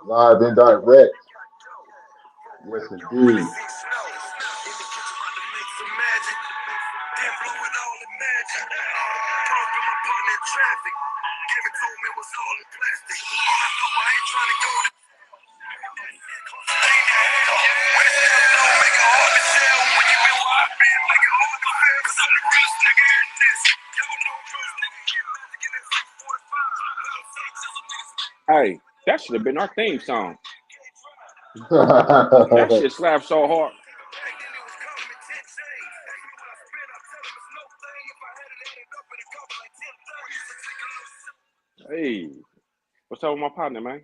Live and direct. Yes, indeed. Hey, that should have been our theme song. That shit slapped so hard. Hey, what's up with my partner, man?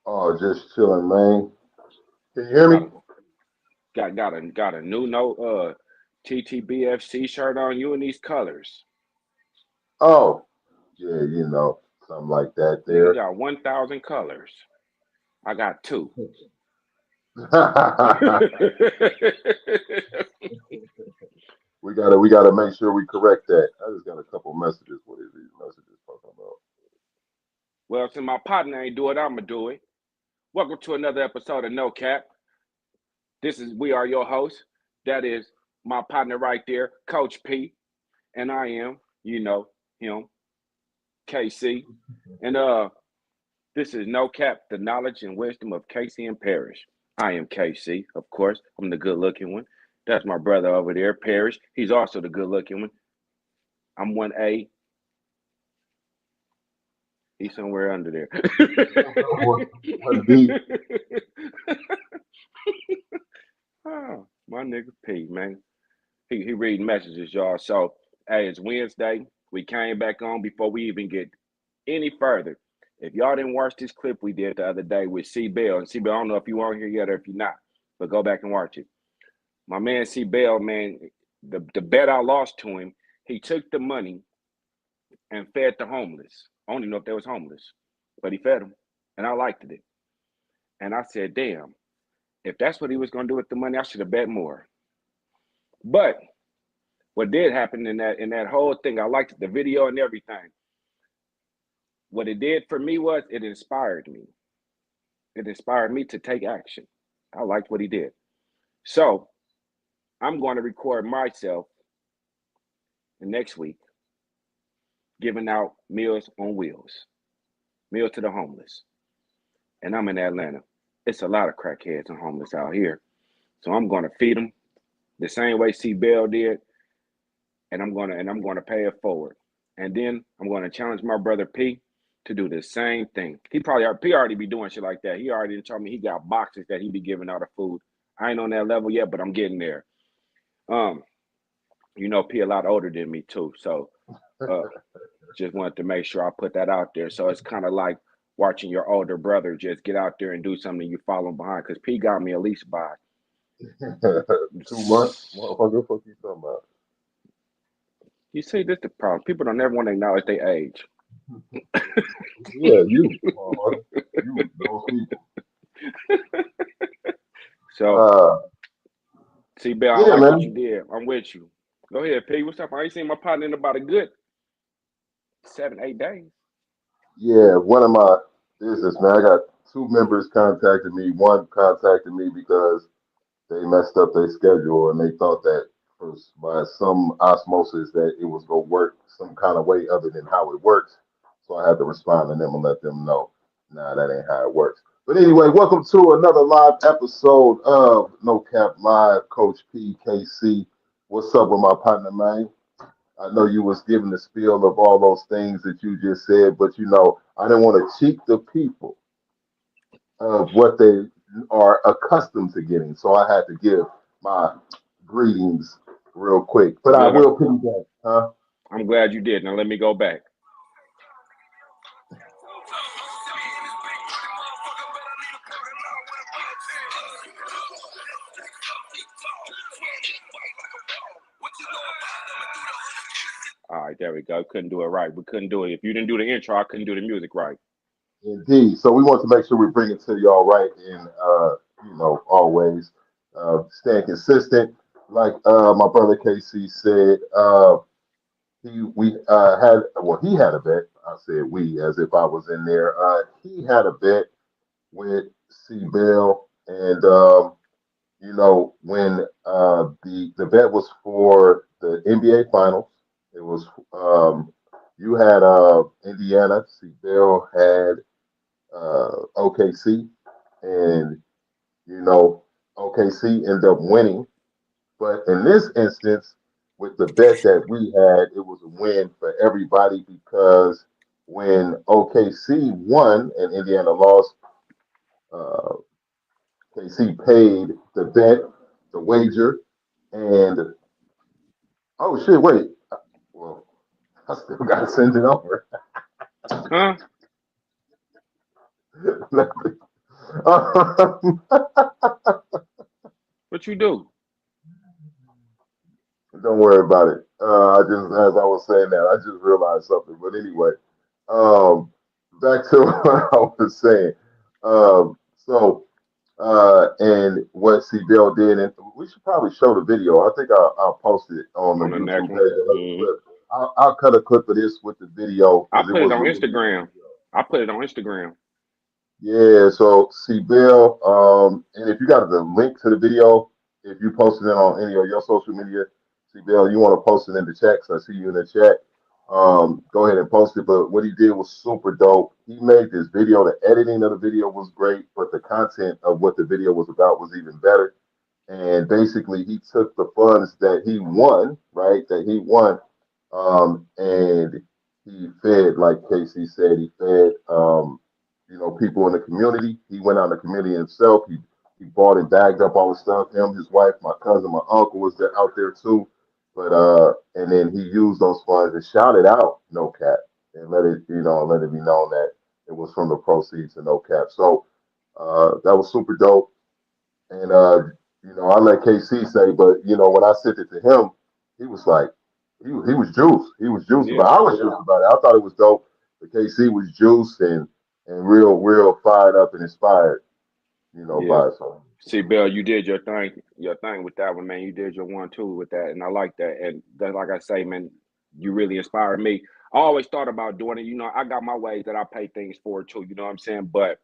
Oh, just chilling, man. Can you hear Got me? a got a new note TTBFC shirt on you in these colors. Oh, yeah, something like that Nigga there. got 1,000 colors. I got two. we gotta make sure we correct that. I just got a couple messages. What is these messages talking about? Well, since my partner ain't do it, I'ma do it. Welcome to another episode of No Cap. This is we are your hosts. That is my partner right there, Coach P, and I am, him, KC. And this is No Cap, the knowledge and wisdom of Casey and Parrish. I am KC, of course. I'm the good looking one. That's my brother over there, Parrish. He's also the good looking one. I'm 1A. He's somewhere under there. One B. Oh, my nigga P, man. He reading messages, y'all. So, hey, it's Wednesday. We came back on before we even get any further. If y'all didn't watch this clip we did the other day with C Bell, and C Bell, I don't know if you on here yet or if you're not, but go back and watch it. My man C Bell, man, the bet I lost to him, he took the money and fed the homeless. I don't even know if they was homeless, but he fed them, and I liked it. And I said, damn, if that's what he was gonna do with the money, I should have bet more. But what did happen in that whole thing, I liked the video and everything. What it did for me was it inspired me. It inspired me to take action. I liked what he did. So I'm going to record myself next week giving out meals on wheels, meals to the homeless. And I'm in Atlanta. It's a lot of crackheads and homeless out here. So I'm going to feed them the same way C Bell did, and I'm going to pay it forward. And then I'm going to challenge my brother P to do the same thing. P already be doing shit like that. He already told me he got boxes that he be giving out of food. I ain't on that level yet, but I'm getting there. Um, P a lot older than me too, so uh, just wanted to make sure I put that out there. So it's kind of like watching your older brother just get out there and do something you follow behind. Because P got me at least by 2 months? Motherfucker, what you talking about? you see, this the problem. People don't ever want to acknowledge their age. Yeah, you, motherfucker. You, those people. So, Uh, see, Bill, I yeah, like what you man. did. I'm with you. Go ahead, P. What's up? I ain't seen my partner in about a good 7, 8 days. Yeah, one of my business, man. I got two members contacted me. One contacted me because they messed up their schedule and they thought that by some osmosis that it was gonna work some kind of way other than how it works. So I had to respond to them and let them know, nah, that ain't how it works. But anyway, welcome to another live episode of No Cap Live. Coach PKC. What's up with my partner, man? I know you was giving the spiel of all those things that you just said, but I didn't want to cheat the people of what they are accustomed to getting. So I had to give my greetings real quick. But I Good. will piggyback, huh? I'm glad you did. Now let me go back. All right, there we go. Couldn't do it right. We couldn't do it. If you didn't do the intro, I couldn't do the music right. Indeed. So we want to make sure we bring it to y'all right and always staying consistent. Like my brother KC said, he had a bet. I said we as if I was in there. He had a bet with C Bell, and when the bet was for the NBA Finals, it was you had Indiana, C Bell had OKC, and you know OKC ended up winning. But in this instance, with the bet that we had, it was a win for everybody because when OKC won and Indiana lost, uh, KC paid the bet, the wager, and oh shit, wait, well, I still got to send it over. Huh? Um, What you do? don't worry about it. I just, as I was saying that, I just realized something. But anyway, back to what I was saying. And what C. Bell did, and we should probably show the video. I think I'll post it on the On the next YouTube one. page. Another Hmm. clip. I'll cut a clip of this with the video I because it put it was a on really good Instagram. video. I put it on Instagram. Yeah, so C. Bell, and if you got the link to the video, if you posted it on any of your social media, C. Bell, you want to post it in the chat, 'cause I see you in the chat. Go ahead and post it. But what he did was super dope. He made this video. The editing of the video was great, but the content of what the video was about was even better. And basically, he took the funds that he won, right? That he won, and he fed, like Casey said, he fed, people in the community. He went out in the community himself. He bought and bagged up all the stuff. Him, his wife, my cousin, my uncle was there, out there too. But and then he used those funds and shouted out No Cap and let it be known that it was from the proceeds of No Cap. So that was super dope. And I let KC say, but when I sent it to him, he was like, he was juiced. He was juiced about Yeah. it. I was juiced about it. I thought it was dope. But KC was juiced and real fired up and inspired, Yeah. by it. So See, Bill, you did your thing with that one, man. You did your one too with that, and I like that. And that, like I say, man, you really inspired me. I always thought about doing it. I got my ways that I pay things for too. You know what I'm saying? But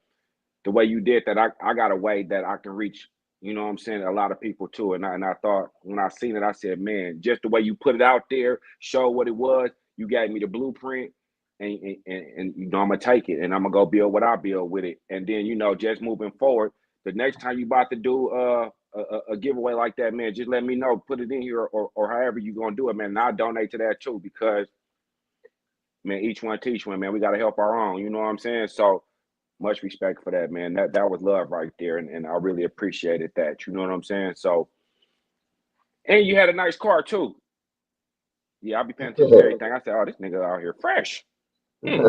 the way you did that, I got a way that I can reach, what I'm saying, a lot of people too. And I thought when I seen it, I said, man, just the way you put it out there, show what it was, you gave me the blueprint, and I'm gonna take it and I'm gonna go build what I build with it. And then, just moving forward, the next time you about to do a giveaway like that, man, just let me know, put it in here or however you gonna do it, man. And I'll donate to that too because man, each one teach one, man. We gotta help our own, you know what I'm saying? So much respect for that, man. That was love right there, and I really appreciated that. You know what I'm saying? So, and you had a nice car too. Yeah, I'll be paying attention to everything. I said, "Oh, this nigga out here fresh." Hmm.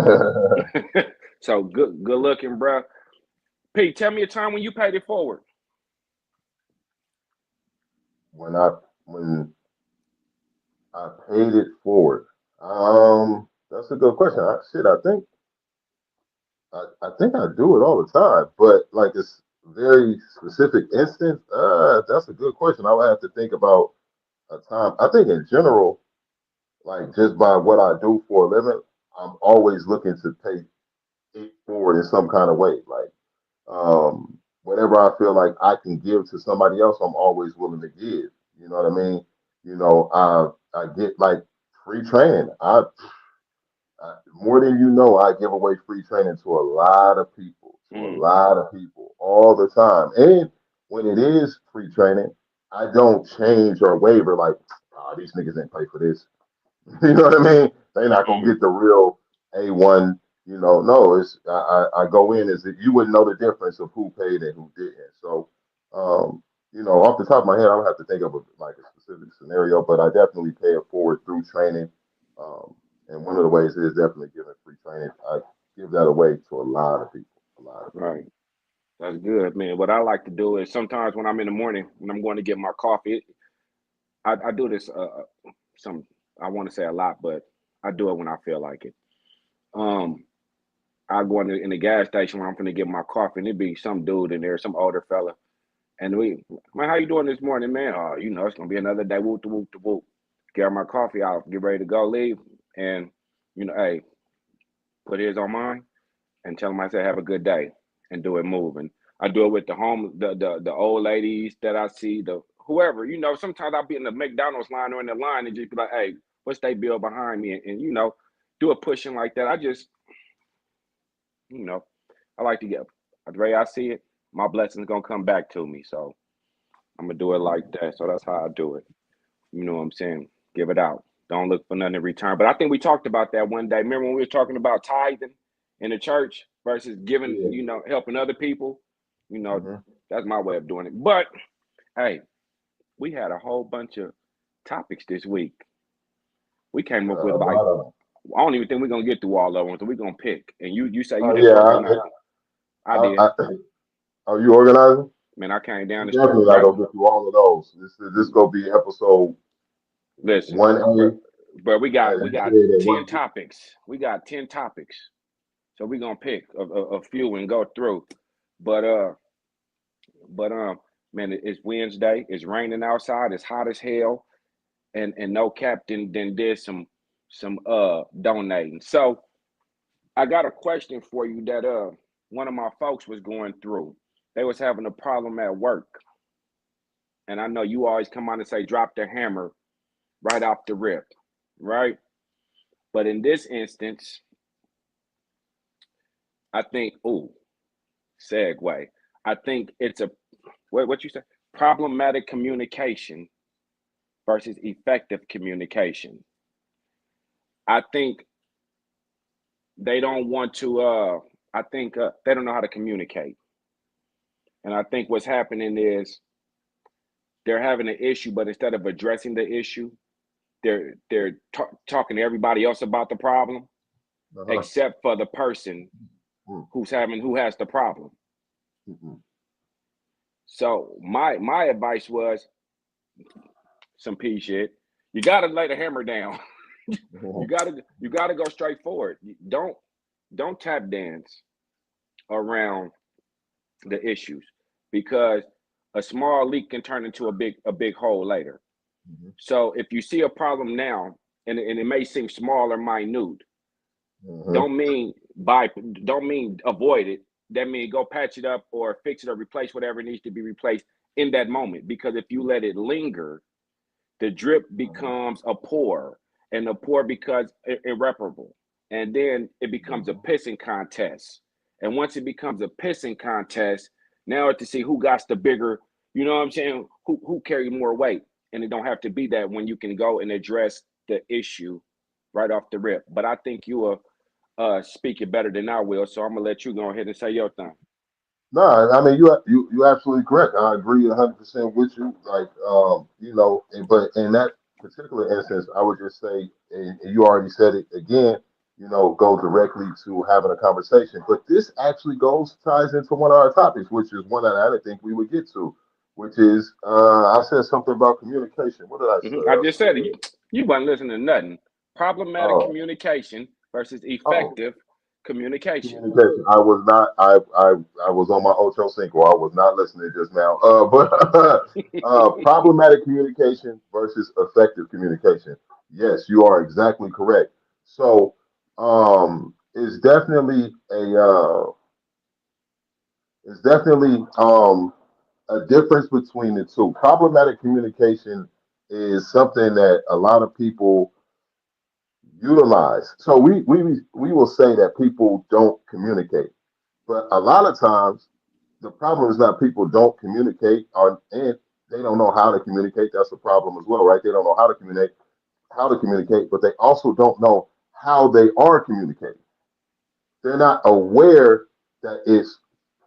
So good looking, bro. Pete, tell me a time when you paid it forward. when I when I paid it forward, that's a good question. I think I do it all the time, but like it's very specific instance. That's a good question. I would have to think about a time. I think in general, like just by what I do for a living, I'm always looking to pay it forward in some kind of way. Like whatever I feel like I can give to somebody else, I'm always willing to give. You know what I mean? I get like free training. More than you know, I give away free training to a Mm, lot of people all the time. And when it is free training, I don't change or waver like, these niggas ain't pay for this. You know what I mean? They're not gonna mm, get the real A1. No, I go in as if you wouldn't know the difference of who paid and who didn't. So, off the top of my head, I don't have to think of like a specific scenario, but I definitely pay it forward through training. Um, and one of the ways is definitely giving free training. I give that away to a lot of people. A lot of people. right. That's good, man. What I like to do is sometimes when I'm in the morning, when I'm going to get my coffee, I do this some I want to say a lot, but I do it when I feel like it. Um, I go in the gas station when I'm going to get my coffee, and it be some dude in there, some older fella, and man, how you doing this morning, man? Oh, it's gonna be another day. Whoop, whoop, whoop. Get my coffee out, get ready to go, leave, and hey, put his on mine, and tell him I say have a good day and do it moving. I do it with the home the old ladies that I see, the whoever, sometimes I'll be in the McDonald's line or in the line and just be like, hey, what's they bill behind me? And do a pushing like that. I just, you know, I like to get the way I see it, my blessings gonna come back to me. So I'm gonna do it like that. So that's how I do it. You know what I'm saying? Give it out. Don't look for nothing in return. But I think we talked about that one day. Remember when we were talking about tithing in the church versus giving, Yeah. helping other people? You know, Hmm. that's my way of doing it. But hey, we had a whole bunch of topics this week. We came up with A like lot of them. I don't even think we're gonna get through all of them. So we're gonna pick. And you say you Oh didn't yeah. organize. I I, did. I, are you organizing? Man, I came down We the street definitely not right. gonna get through all of those. This gonna be episode Listen, one but A, but we got and we got and 10 one B. topics. We got 10 topics. So we're gonna pick a few and go through. But but man, it's Wednesday. It's raining outside. It's hot as hell. And no captain then did some donating. So I got a question for you that one of my folks was going through. They was having a problem at work. And I know you always come on and say drop the hammer right off the rip, right? But in this instance, I think, segue. I think it's a what you say? Problematic communication versus effective communication. I think they don't want to. I think they don't know how to communicate, and I think what's happening is they're having an issue, but instead of addressing the issue, they're talking to everybody else about the problem, Uh-huh. except for the person who has the problem. Mm-hmm. So my advice was some P shit. You got to lay the hammer down. you got to go straight forward. Don't tap dance around the issues because a small leak can turn into a big hole later. Mm-hmm. So if you see a problem now and it may seem small or minute, Mm-hmm. don't mean by don't mean avoid it. That means go patch it up or fix it or replace whatever needs to be replaced in that moment. Because if you let it linger, the drip becomes a pour, and the pour becomes irreparable, and then it becomes a Mm-hmm. pissing contest. And once it becomes a pissing contest, now it's to see who got the bigger. You know what I'm saying? Who carried more weight, and it don't have to be that when you can go and address the issue right off the rip. But I think you are speak it better than I will, so I'm gonna let you go ahead and say your thing. No, I mean you absolutely correct. I agree 100% with you. Like but in that particular instance, I would just say, and you already said it again. Go directly to having a conversation. But this actually ties into one of our topics, which is one that I didn't think we would get to, which is I said something about communication. What did I say? I I just said it. You, said, you wasn't listening to nothing. Problematic oh, communication versus oh, effective communication. communication. I was not. I was on my Ocho Cinco. I was not listening just now. But problematic communication versus effective communication. Yes, you are exactly correct. So, it's definitely a difference between the two. Problematic communication is something that a lot of people utilize. So we will say that people don't communicate. But a lot of times, the problem is not people don't communicate, and they don't know how to communicate. That's the problem as well, right? They don't know how to communicate, but they also don't know how they are communicating. They're not aware that it's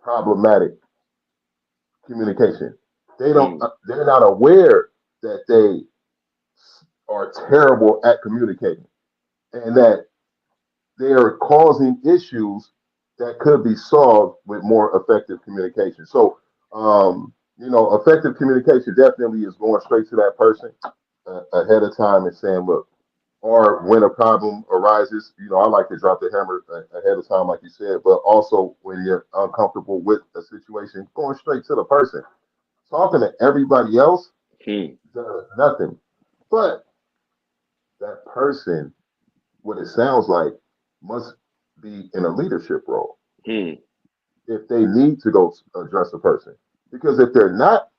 problematic communication. They don't. Mm, They're not aware that they are terrible at communicating, and that they are causing issues that could be solved with more effective communication. So, effective communication definitely is going straight to that person ahead of time and saying, look, or when a problem arises, I like to drop the hammer ahead of time, like you said, but also when you're uncomfortable with a situation, going straight to the person. Talking to everybody else mm, does nothing. But that person, what it sounds like, must. be in a leadership role Hmm. if they need to go address a person. Because if they're not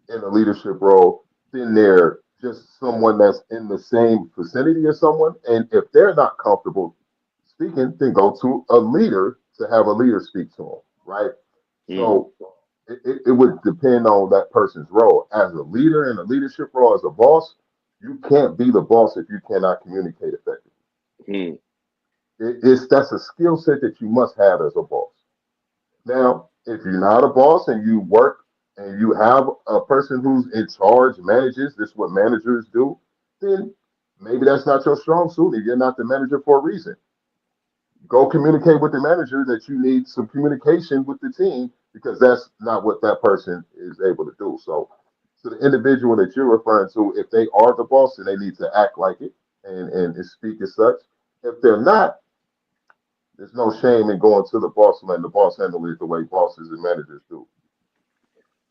in a leadership role, then they're just someone that's in the same vicinity as someone. And if they're not comfortable speaking, then go to a leader to have a leader speak to them, right? Hmm. So it would depend on that person's role. As a leader in a leadership role, as a boss, you can't be the boss if you cannot communicate effectively. Hmm. It's that's a skill set that you must have as a boss. Now, if you're not a boss and you work and you have a person who's in charge, manages, this is what managers do, then maybe that's not your strong suit. You're not the manager for a reason. Go communicate with the manager that you need some communication with the team because that's not what that person is able to do. So the individual that you're referring to, if they are the boss, then they need to act like it and speak as such. If they're not, there's no shame in going to the boss and letting the boss handle it the way bosses and managers do.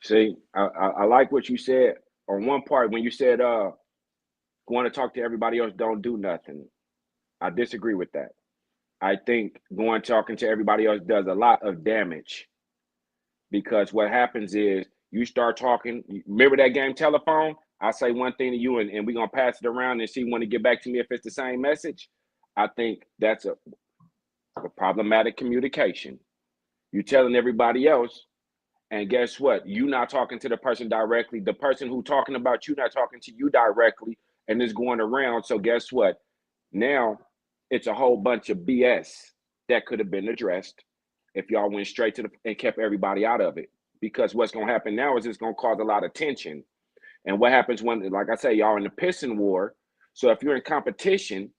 See, I like what you said on one part when you said going to talk to everybody else don't do nothing. I disagree with that. I think going talking to everybody else does a lot of damage because what happens is you start talking. Remember that game telephone? I say one thing to you and we're gonna pass it around and see when to get back to me if it's the same message. I think that's a problematic communication. You telling everybody else, and guess what? You not talking to the person directly. The person who talking about you not talking to you directly, and it's going around. So guess what? Now it's a whole bunch of BS that could have been addressed if y'all went straight to the and kept everybody out of it. Because what's going to happen now is it's going to cause a lot of tension. And what happens when, like I say, y'all in the pissing war? So if you're in competition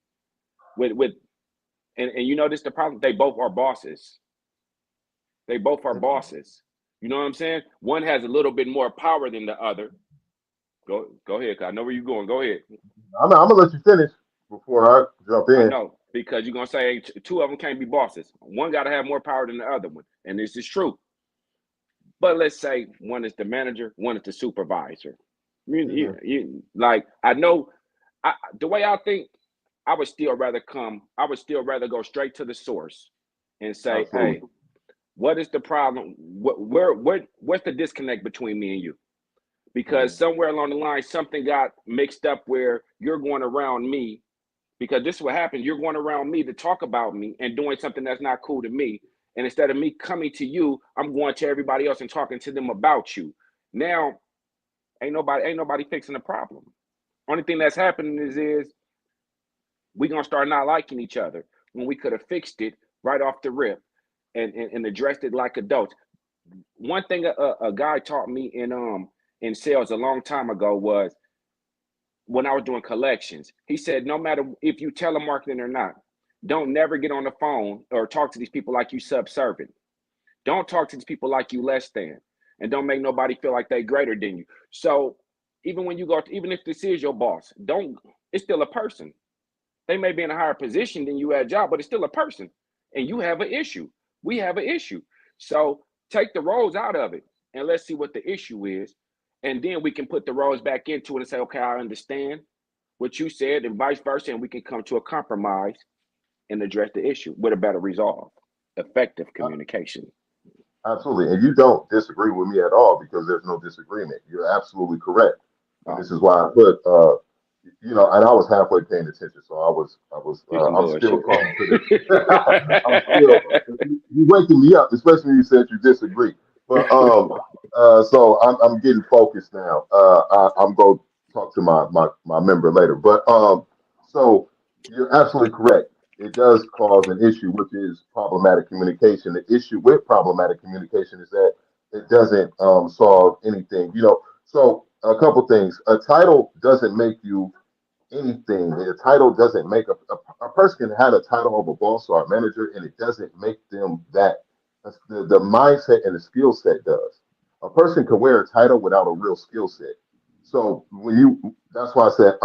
with and you know this the problem, they both are bosses. They both are bosses. You know what I'm saying? One has a little bit more power than the other. Go ahead, 'cause I know where you're going. Go ahead. I'm gonna let you finish before I jump I in. know because you're gonna say two of them can't be bosses. One got to have more power than the other one, and this is true. But let's say one is the manager, one is the supervisor. Hmm. Like I know, the way I think, I would still rather come. I would still rather go straight to the source and say, Absolutely. "Hey, what is the problem? What's the disconnect between me and you?" Because Hmm. somewhere along the line, something got mixed up where you're going around me because this is what happened. You're going around me to talk about me and doing something that's not cool to me. And instead of me coming to you, I'm going to everybody else and talking to them about you. Now, ain't nobody fixing the problem. Only thing that's happening is we gonna start not liking each other when we could have fixed it right off the rip and addressed it like adults. One thing a guy taught me in sales a long time ago was when I was doing collections. He said, no matter if you telemarketing or not, don't never get on the phone or talk to these people like you subservient. Don't talk to these people like you less than, and don't make nobody feel like they greater than you. So even when you go, even if this is your boss, don't. It's still a person. They may be in a higher position than you at a job, but it's still a person, and you have an issue. We have an issue. So take the roles out of it, and let's see what the issue is, and then we can put the roles back into it and say, okay, I understand what you said, and vice versa, and we can come to a compromise and address the issue with a better resolve. Effective communication. Absolutely. And you don't disagree with me at all because there's no disagreement. You're absolutely correct. And this is Awesome. why I put, and I was halfway paying attention. So Do some I'm still bullshit. talking to the, I'm still, you waking me up, especially when you said you disagree. But, so I'm getting focused now. I'm going to talk to my member later. But, so you're absolutely correct. It does cause an issue, which is problematic communication. The issue with problematic communication is that it doesn't solve anything. So a couple things. A title doesn't make you anything. A title doesn't make a person can have a title of a boss or a manager, and it doesn't make them that. That's the mindset and the skill set does. A person can wear a title without a real skill set. So that's why I said,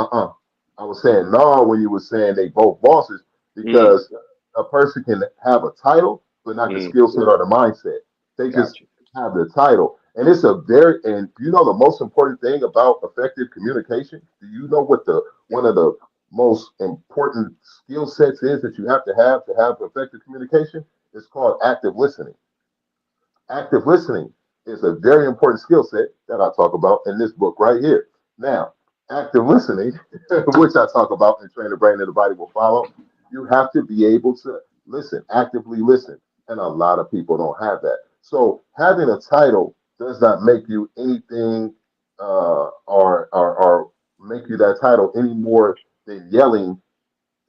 I was saying no when you were saying they both bosses mm, because a person can have a title but not the mm, skill set or the mindset. They just gotcha. have the title. And it's a very, and you know, the most important thing about effective communication, do you know what one of the most important skill sets is that you have to have effective communication is called active listening. Active listening is a very important skill set that I talk about in this book right here. Now, active listening, which I talk about in Train the Brain and the Body Will Follow, you have to be able to listen, actively listen. And a lot of people don't have that. So having a title does not make you anything or make you that title any more than yelling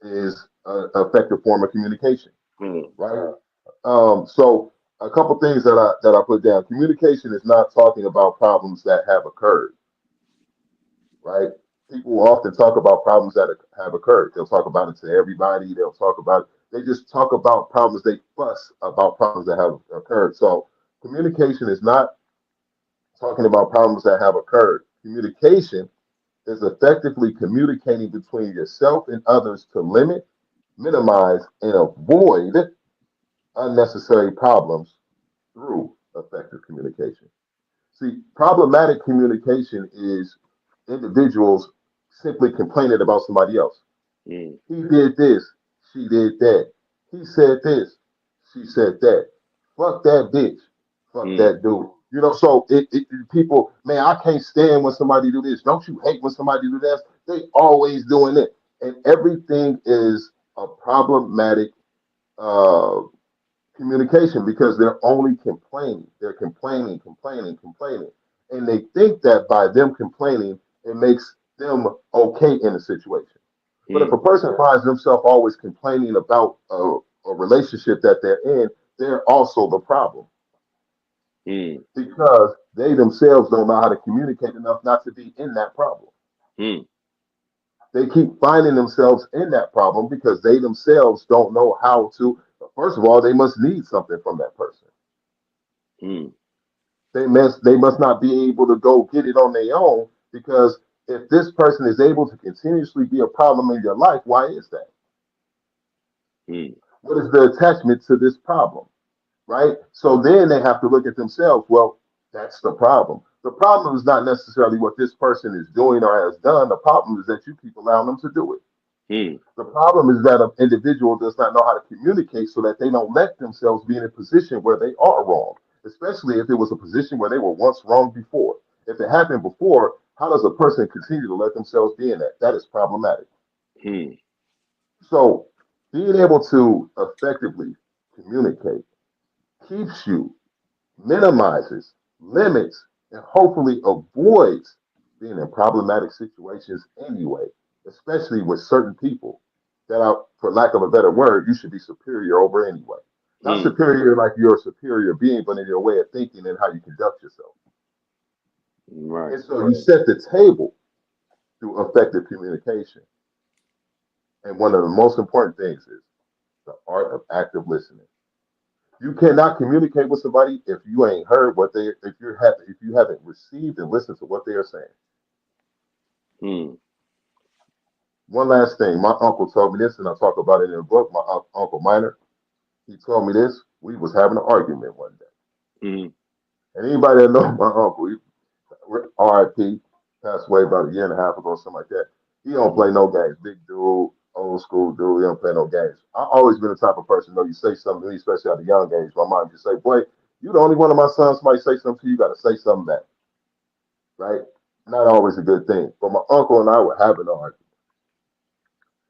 is an effective form of communication, Mm. right? So a couple things that I put down. Communication is not talking about problems that have occurred, right? People will often talk about problems that have occurred. They'll talk about it to everybody. They'll talk about they just talk about problems. They fuss about problems that have occurred. So communication is not talking about problems that have occurred. Communication is effectively communicating between yourself and others to limit, minimize, and avoid unnecessary problems through effective communication. See, problematic communication is individuals simply complaining about somebody else. Mm. He did this, she did that. He said this, she said that. Fuck that bitch. Fuck Mm. that dude. So people, man, I can't stand when somebody do this. Don't you hate when somebody do this? They always doing it. And everything is a problematic uh, communication because they're only complaining. They're complaining, complaining, complaining. And they think that by them complaining, it makes them okay in a situation. But if Mm. a person finds themselves always complaining about a relationship that they're in, they're also the problem Mm. because they themselves don't know how to communicate enough not to be in that problem. Mm. They keep finding themselves in that problem because they themselves don't know how to. First of all, they must need something from that person. Mm. They must not be able to go get it on their own because if this person is able to continuously be a problem in your life, why is that? Mm. What is the attachment to this problem? Right? So then they have to look at themselves. Well, that's the problem. The problem is not necessarily what this person is doing or has done. The problem is that you keep allowing them to do it. Mm. The problem is that an individual does not know how to communicate so that they don't let themselves be in a position where they are wrong, especially if it was a position where they were once wrong before. If it happened before, how does a person continue to let themselves be in that? That is problematic. Mm. So, being able to effectively communicate keeps you, minimizes, limits, and hopefully avoids being in problematic situations anyway, especially with certain people that are, for lack of a better word, you should be superior over anyway. Not Mm. superior like you're a superior being, but in your way of thinking and how you conduct yourself. Right. And so you set the table through effective communication. And one of the most important things is the art of active listening. You cannot communicate with somebody if you ain't heard what they if you haven't received and listened to what they are saying. Mm. One last thing, my uncle told me this, and I talk about it in the book. My uncle Minor, he told me this. We was having an argument one day, Mm. and anybody that knows my uncle, he R.I.P. passed away about a year and a half ago, something like that. He don't Mm. play no games. Big dude, old school dude. He don't play no games. I always been the type of person. You know, you say something to me, especially at a young age. My mom just say, "Boy, you the only one of my sons. Somebody say something to you, you got to say something back." Right? Not always a good thing. But my uncle and I were having an argument,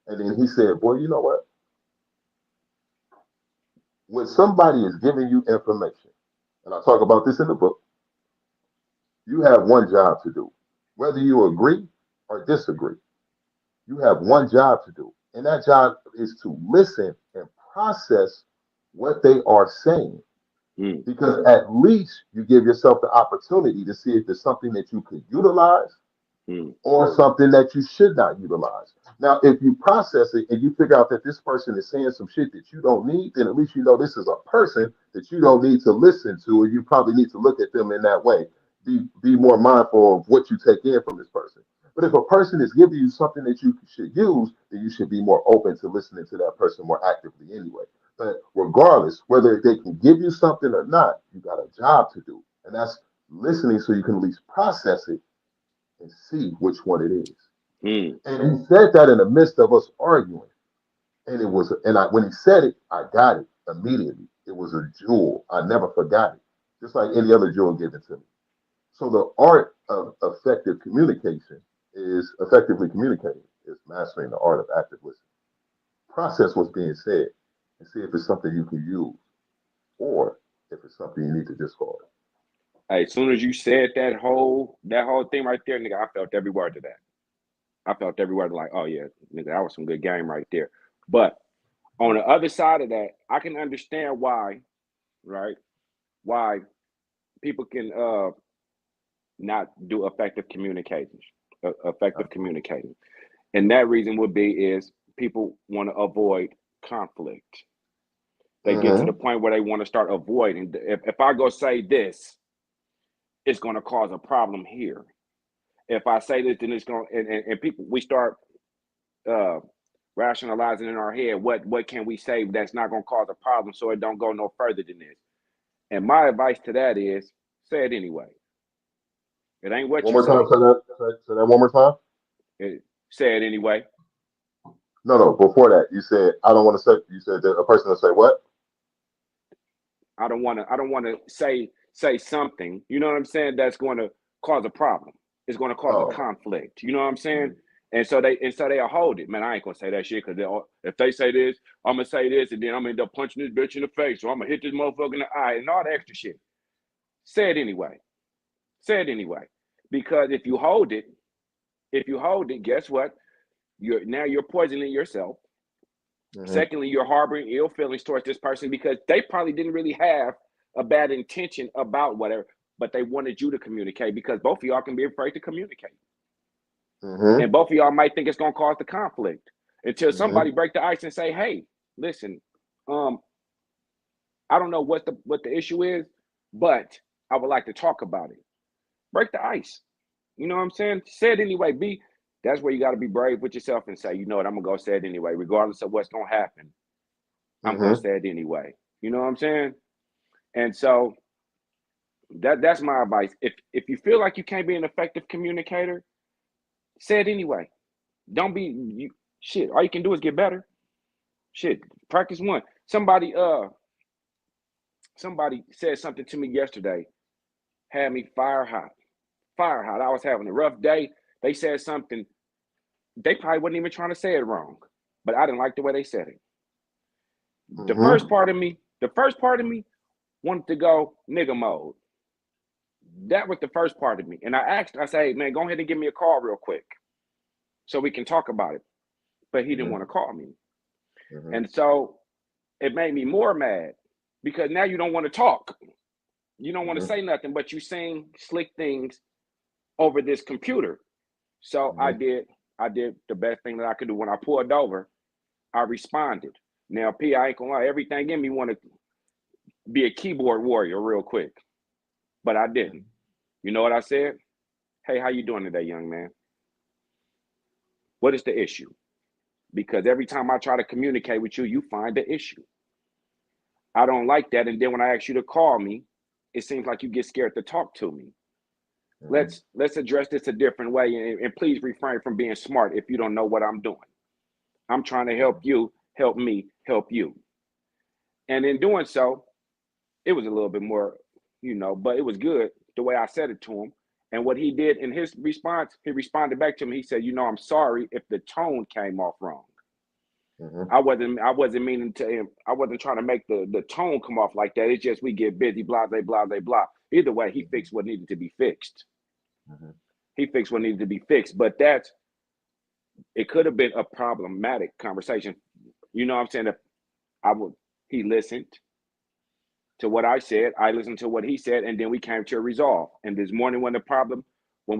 and then he said, "Boy, you know what? When somebody is giving you information, and I talk about this in the book, you have one job to do. Whether you agree or disagree, you have one job to do. And that job is to listen and process what they are saying. Mm. Because at least you give yourself the opportunity to see if it's something that you could utilize Mm. or something that you should not utilize. Now, if you process it and you figure out that this person is saying some shit that you don't need, then at least you know this is a person that you don't need to listen to, and you probably need to look at them in that way. Be more mindful of what you take in from this person. But if a person is giving you something that you should use, then you should be more open to listening to that person more actively anyway. But regardless, whether they can give you something or not, you got a job to do. And that's listening so you can at least process it and see which one it is. Mm. And he said that in the midst of us arguing. And it was, and I, when he said it, I got it immediately. It was a jewel. I never forgot it, just like any other jewel given to me. So the art of effective communication is effectively communicating, is mastering the art of active listening. Process what's being said and see if it's something you can use or if it's something you need to discard. Hey, as soon as you said that whole thing right there, nigga, I felt every word of that. I felt every word like, oh yeah, nigga, that was some good game right there. But on the other side of that, I can understand why, right? Why people can not do effective communicating. And that reason would be is people want to avoid conflict. They get to the Mm-hmm. point where they want to start avoiding. If I go say this, it's going to cause a problem here. If I say this, then it's going and people we start uh, rationalizing in our head what can we say that's not going to cause a problem, so it don't go no further than this. And my advice to that is say it anyway. It ain't what One you more time. say. Say that one more time. Say it anyway. No, no. Before that, you said I don't want to say. You said that a person will say what? I don't want to say something, you know what I'm saying, that's going to cause a problem. It's going to cause a Oh. conflict. You know what I'm saying? Mm-hmm. And so they'll hold it. Man, I ain't gonna say that shit because if they say this, I'm gonna say this, and then I'm gonna end up punching this bitch in the face, or I'm gonna hit this motherfucker in the eye, and all the extra shit. Say it anyway. Say it anyway. Because if you hold it, guess what? You're poisoning yourself. Mm-hmm. Secondly, you're harboring ill feelings towards this person because they probably didn't really have a bad intention about whatever, but they wanted you to communicate because both of y'all can be afraid to communicate. Mm-hmm. And both of y'all might think it's gonna cause the conflict until Mm-hmm. somebody break the ice and say, hey, listen, um, I don't know what the issue is, but I would like to talk about it. Break the ice. You know what I'm saying? Say it anyway. That's where you gotta be brave with yourself and say, you know what, I'm gonna go say it anyway, regardless of what's gonna happen. I'm gonna Mm-hmm. say it anyway. You know what I'm saying? And so that's my advice. If you feel like you can't be an effective communicator, say it anyway. Don't be you shit. All you can do is get better. Shit. Practice one. Somebody said something to me yesterday, had me fire hot. Fire hot. I was having a rough day. They said something. They probably wasn't even trying to say it wrong. But I didn't like the way they said it. The first Mm-hmm. part of me, the first part of me wanted to go nigga mode. That was the first part of me. And I said, hey, man, go ahead and give me a call real quick so we can talk about it. But he didn't Mm-hmm. want to call me. Mm-hmm. And so it made me more mad because now you don't want to talk. You don't want to Mm-hmm. say nothing, but you saying slick things over this computer. So I Mm-hmm. did I did the best thing that I could do. When I pulled over, I responded. Now, P, I ain't gonna lie, everything in me want to be a keyboard warrior real quick, but I didn't. You know what I said? Hey, how you doing today, young man? What is the issue? Because every time I try to communicate with you, you find the issue. I don't like that. And then when I ask you to call me, it seems like you get scared to talk to me. Mm-hmm. Let's address this a different way, and please refrain from being smart if you don't know what I'm doing. I'm trying to help you, help me, help you. And in doing so, it was a little bit more, but it was good the way I said it to him. And what he did in his response, he responded back to me. He said, I'm sorry if the tone came off wrong. Mm-hmm. I wasn't meaning to I wasn't trying to make the tone come off like that. It's just we get busy, blah, blah, blah, blah, blah. Either way, he fixed what needed to be fixed. Mm-hmm. He fixed what needed to be fixed. But it could have been a problematic conversation. You know what I'm saying? If I would he listened to what I said, I listened to what he said, and then we came to a resolve. And this morning when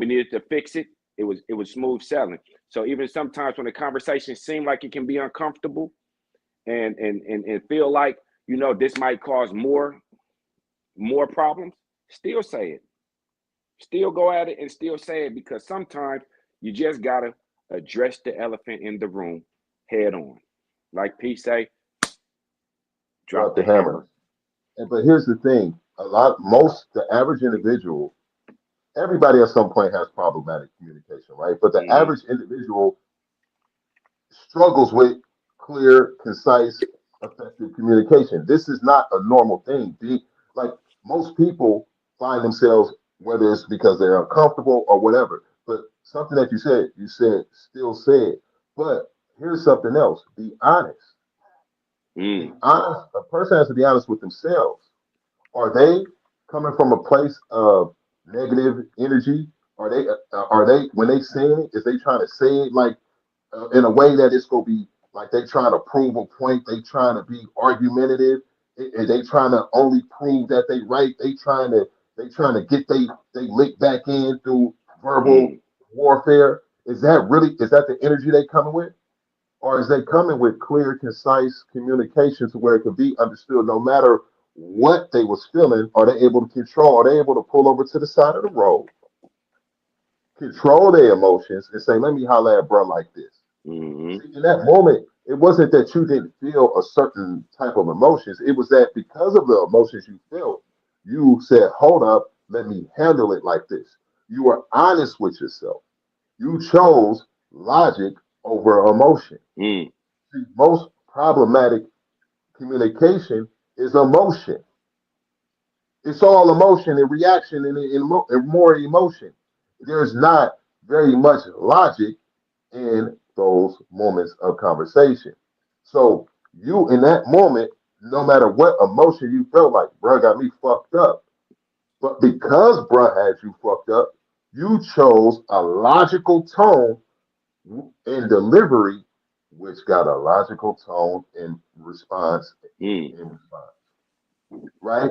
we needed to fix it, it was smooth sailing. So even sometimes when the conversation seemed like it can be uncomfortable and feel like, this might cause more problems, still say it. Still go at it and still say it because sometimes you just gotta address the elephant in the room head on. Like P say, drop Drop the the hammer. hammer. But here's the thing: the average individual everybody at some point has problematic communication, right? But the Mm-hmm. average individual struggles with clear, concise, effective communication. This is not a normal thing. Like most people find themselves, whether it's because they're uncomfortable or whatever. But something that you said, still said. But here's something else. Be honest. Be Mm. honest. A person has to be honest with themselves. Are they coming from a place of negative energy? Are they when they saying it? Is they trying to say it like in a way that it's gonna be like they trying to prove a point? They trying to be argumentative? And they trying to only prove that they right? They trying to get they lick back in through verbal Mm. warfare? Is that the energy they coming with? Or is they coming with clear, concise communication to where it can be understood no matter what they was feeling? Are they able to control? Are they able to pull over to the side of the road, control their emotions, and say, "Let me holler at bro like this." Mm-hmm. See, in that moment, it wasn't that you didn't feel a certain type of emotions. It was that because of the emotions you felt, you said, "Hold up, let me handle it like this." You were honest with yourself. You chose logic over emotion. Mm. See, most problematic communication is emotion. It's all emotion and reaction and more emotion. There's not very much logic in those moments of conversation. So you in that moment, no matter what emotion you felt like, bruh got me fucked up. But because bruh had you fucked up, you chose a logical tone in delivery, which got a logical tone in response. Mm. In response, right?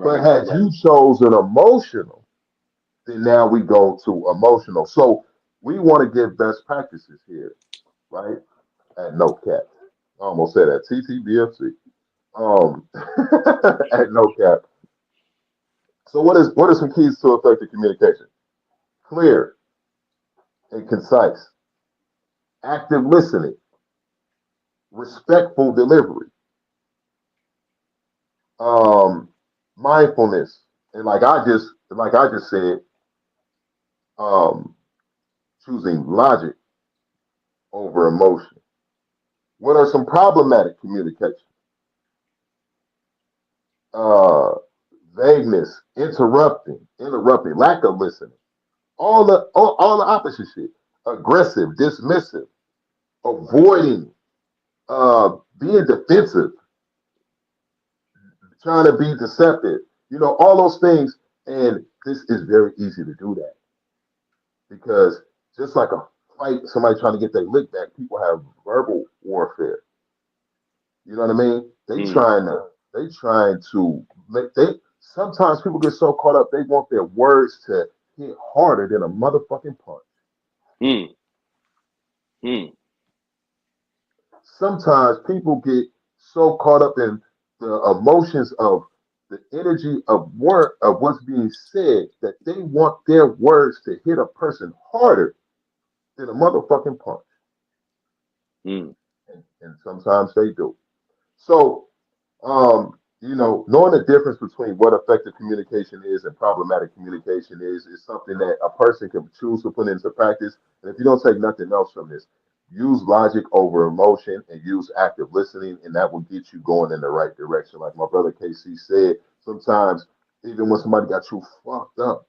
But Right. had you chosen emotional, then now we go to emotional. So we want to give best practices here, right? At no cap. I almost said at TTBFC. At no cap. So what are some keys to effective communication? Clear and concise, active listening, respectful delivery, um, mindfulness, and like I just said, um, choosing logic over emotion. What are some problematic communication? Uh, vagueness, interrupting, lack of listening, all the opposite shit. Aggressive, dismissive, avoiding, being defensive, trying to be deceptive. All those things. And this is very easy to do that because just like a fight, somebody trying to get their lick back, people have verbal warfare. You know what I mean? Mm. They trying to make they sometimes people get so caught up they want their words to hit harder than a motherfucking punch. Mm. Mm. Sometimes people get so caught up in the emotions of the energy of word of what's being said that they want their words to hit a person harder than a motherfucking punch. Mm. And sometimes they do. So knowing the difference between what effective communication is and problematic communication is something that a person can choose to put into practice. And if you don't take nothing else from this, use logic over emotion and use active listening, and that will get you going in the right direction. Like my brother KC said, sometimes even when somebody got you fucked up,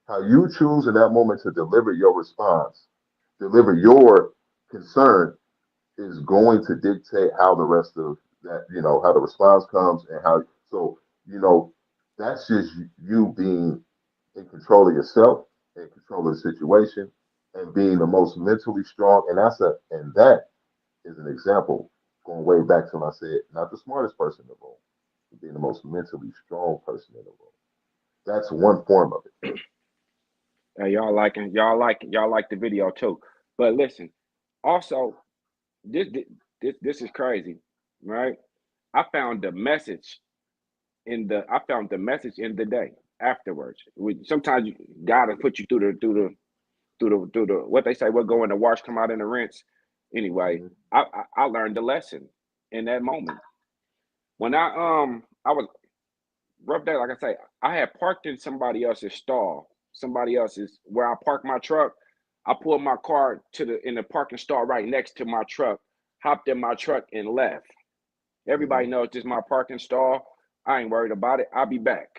how you choose in that moment to deliver your response, deliver your concern is going to dictate how the rest of that, how the response comes and how. So, you know, that's just you being in control of yourself, in control of the situation, and being the most mentally strong. And that is an example going way back to when I said not the smartest person in the room, but being the most mentally strong person in the room. That's one form of it. Hey, y'all like the video too. But listen, also this this is crazy, right? I found the message I found the message in the day afterwards. Sometimes God will put you through the what they say, what go in the wash come out in the rinse. Anyway, Mhm. I learned the lesson in that moment. When I was rough day, like I say, I had parked in somebody else's stall somebody else's where I park my truck. I pulled my car in the parking stall right next to my truck, hopped in my truck and left. Everybody knows this is my parking stall. I ain't worried about it. I'll be back.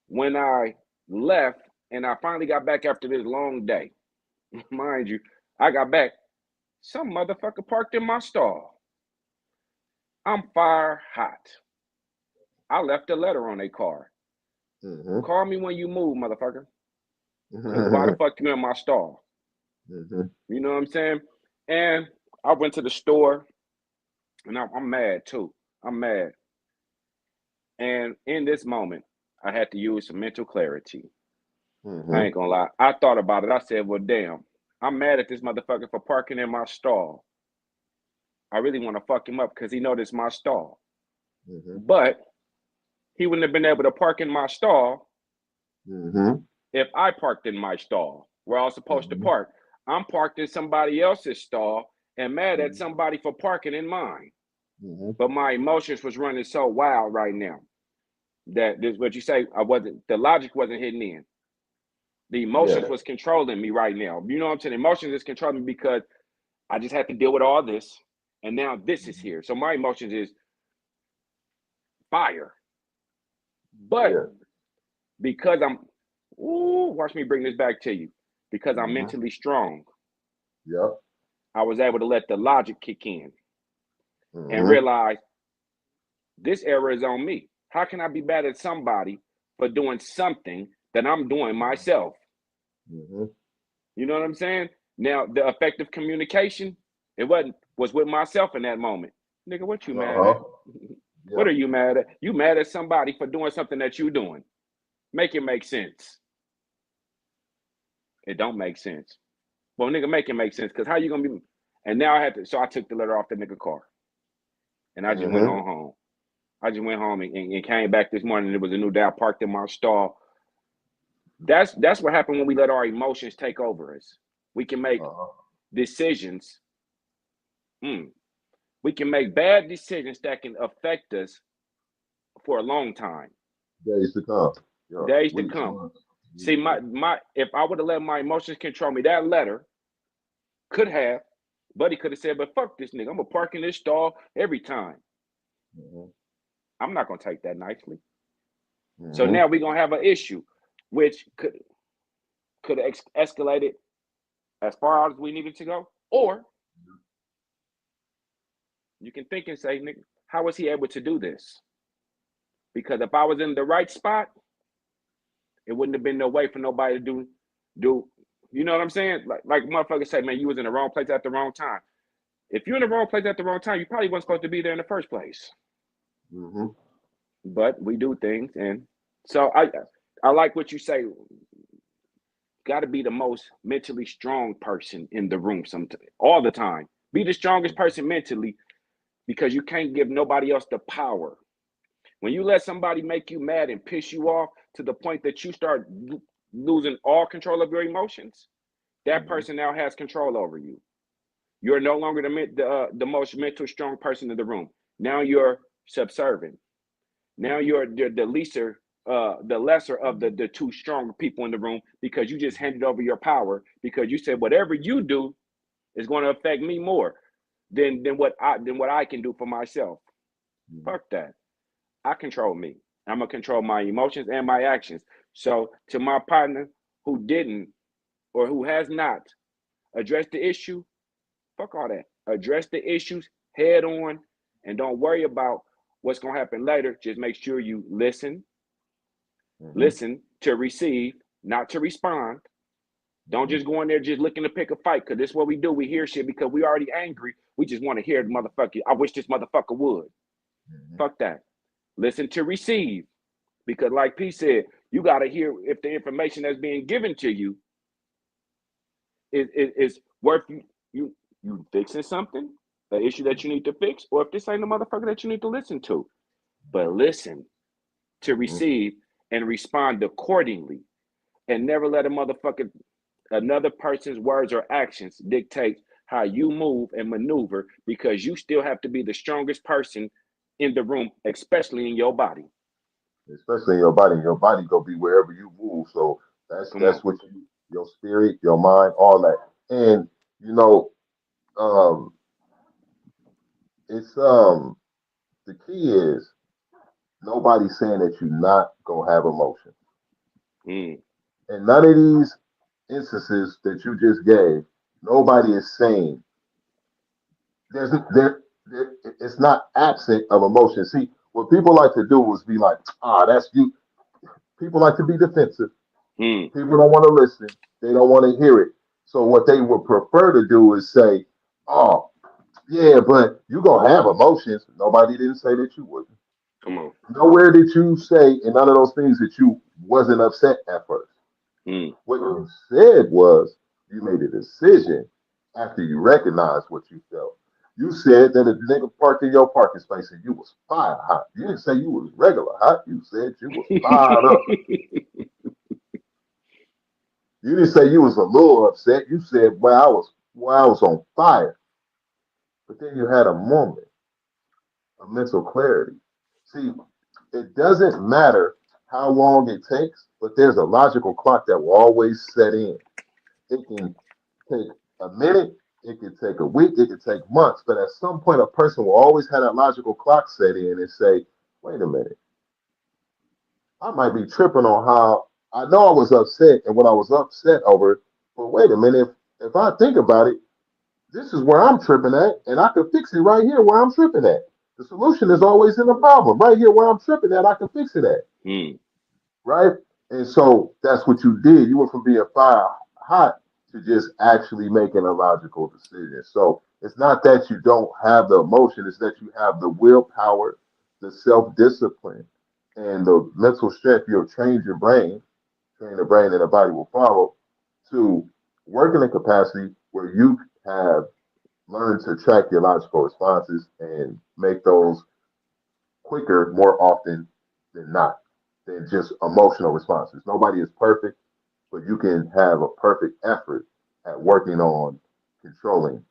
When I left and I finally got back after this long day, mind you, I got back. Some motherfucker parked in my stall. I'm fire hot. I left a letter on their car. Call me when you move, motherfucker. Because why the fuck you in my stall? You know what I'm saying? And I went to the store, and I'm mad too. I'm mad. And in this moment, I had to use some mental clarity. I ain't gonna lie. I thought about it. I said, well, damn, I'm mad at this motherfucker for parking in my stall. I really want to fuck him up because he know this is my stall. But he wouldn't have been able to park in my stall if I parked in my stall where I was supposed to park. I'm parked in somebody else's stall and mad at somebody for parking in mine. But my emotions was running so wild right now that this what you say, the logic wasn't hitting in. The emotions was controlling me right now. You know what I'm saying? Emotions is controlling me because I just had to deal with all this. And now this is here. So my emotions is fire. But because watch me bring this back to you. Because I'm mentally strong. I was able to let the logic kick in and realize this error is on me. How can I be mad at somebody for doing something that I'm doing myself? You know what I'm saying? Now, the effective communication, was with myself in that moment. Nigga, what you mad at? What are you mad at? You mad at somebody for doing something that you doing. Make it make sense. It don't make sense. Well, nigga, make it make sense, because how you gonna be? And now I took the letter off the nigga car. And I just went on home. I just went home and came back this morning. It was a new day. I parked in my stall. That's what happened when we let our emotions take over us. We can make decisions. We can make bad decisions that can affect us for a long time. Days to come. Days to come. See, my if I would have let my emotions control me, that letter could have, Buddy could have said, but fuck this nigga. I'm gonna park in this stall every time. I'm not gonna take that nicely. So now we're gonna have an issue, which could have escalated as far as we needed to go, or you can think and say, nigga, how was he able to do this? Because if I was in the right spot, it wouldn't have been no way for nobody to do. You know what I'm saying? Like motherfuckers say, man, you was in the wrong place at the wrong time. If you're in the wrong place at the wrong time, you probably wasn't supposed to be there in the first place. But we do things, and so I like what you say. Got to be the most mentally strong person in the room all the time. Be the strongest person mentally, because you can't give nobody else the power. When you let somebody make you mad and piss you off to the point that you start losing all control of your emotions, that person now has control over you. You're no longer the most mental strong person in the room. Now you're subservient. Now you're the lesser of the two stronger people in the room, because you just handed over your power, because you said whatever you do is going to affect me more than what I can do for myself. Fuck that. I control me. I'm gonna control my emotions and my actions. So to my partner who didn't or who has not addressed the issue, fuck all that. Address the issues head on and don't worry about what's gonna happen later. Just make sure you listen. Listen to receive, not to respond. Don't just go in there just looking to pick a fight, because this is what we do. We hear shit because we already angry. We just want to hear the motherfucker. I wish this motherfucker would. Fuck that. Listen to receive, because like P said, you got to hear if the information that's being given to you is worth you fixing something, an issue that you need to fix, or if this ain't the motherfucker that you need to listen to. But listen to receive and respond accordingly, and never let another person's words or actions dictate how you move and maneuver, because you still have to be the strongest person in the room, especially in your body. especially in your body. And your body go be wherever you move. So Come that's on. what you, your spirit, your mind, all that. And you know, um, it's the key is nobody's saying that you're not gonna have emotion. Mm, And none of these instances that you just gave, nobody is saying there it's not absent of emotion. See, what people like to do is be like, that's you. People like to be defensive. mm. People don't want to listen. They don't want to hear it. So what they would prefer to do is say, "Oh, yeah, but you gonna have emotions." Nobody didn't say that you wouldn't. Come on. Nowhere did you say in none of those things that you wasn't upset at first. Mm. What you said was you made a decision after you recognized what you felt. You said that a nigga parked in your parking space and you was fire hot. You didn't say you was regular hot. You said you was fired up. You didn't say you was a little upset. You said, well, I was on fire. But then you had a moment of mental clarity. See, it doesn't matter how long it takes, but there's a logical clock that will always set in. It can take a minute, it could take a week, it could take months, but at some point, a person will always have that logical clock set in and say, wait a minute, I might be tripping on how I know I was upset and what I was upset over, but wait a minute, if I think about it, this is where I'm tripping at, and I can fix it right here where I'm tripping at. The solution is always in the problem. Right here where I'm tripping at, I can fix it at. Mm. Right? And so that's what you did. You went from being fire hot to just actually making a logical decision. So it's not that you don't have the emotion, it's that you have the willpower, the self discipline, and the mental strength. You'll train the brain, and the body will follow to work in a capacity where you have learned to track your logical responses and make those quicker more often than not than just emotional responses. Nobody is perfect, but you can have a perfect effort at working on controlling,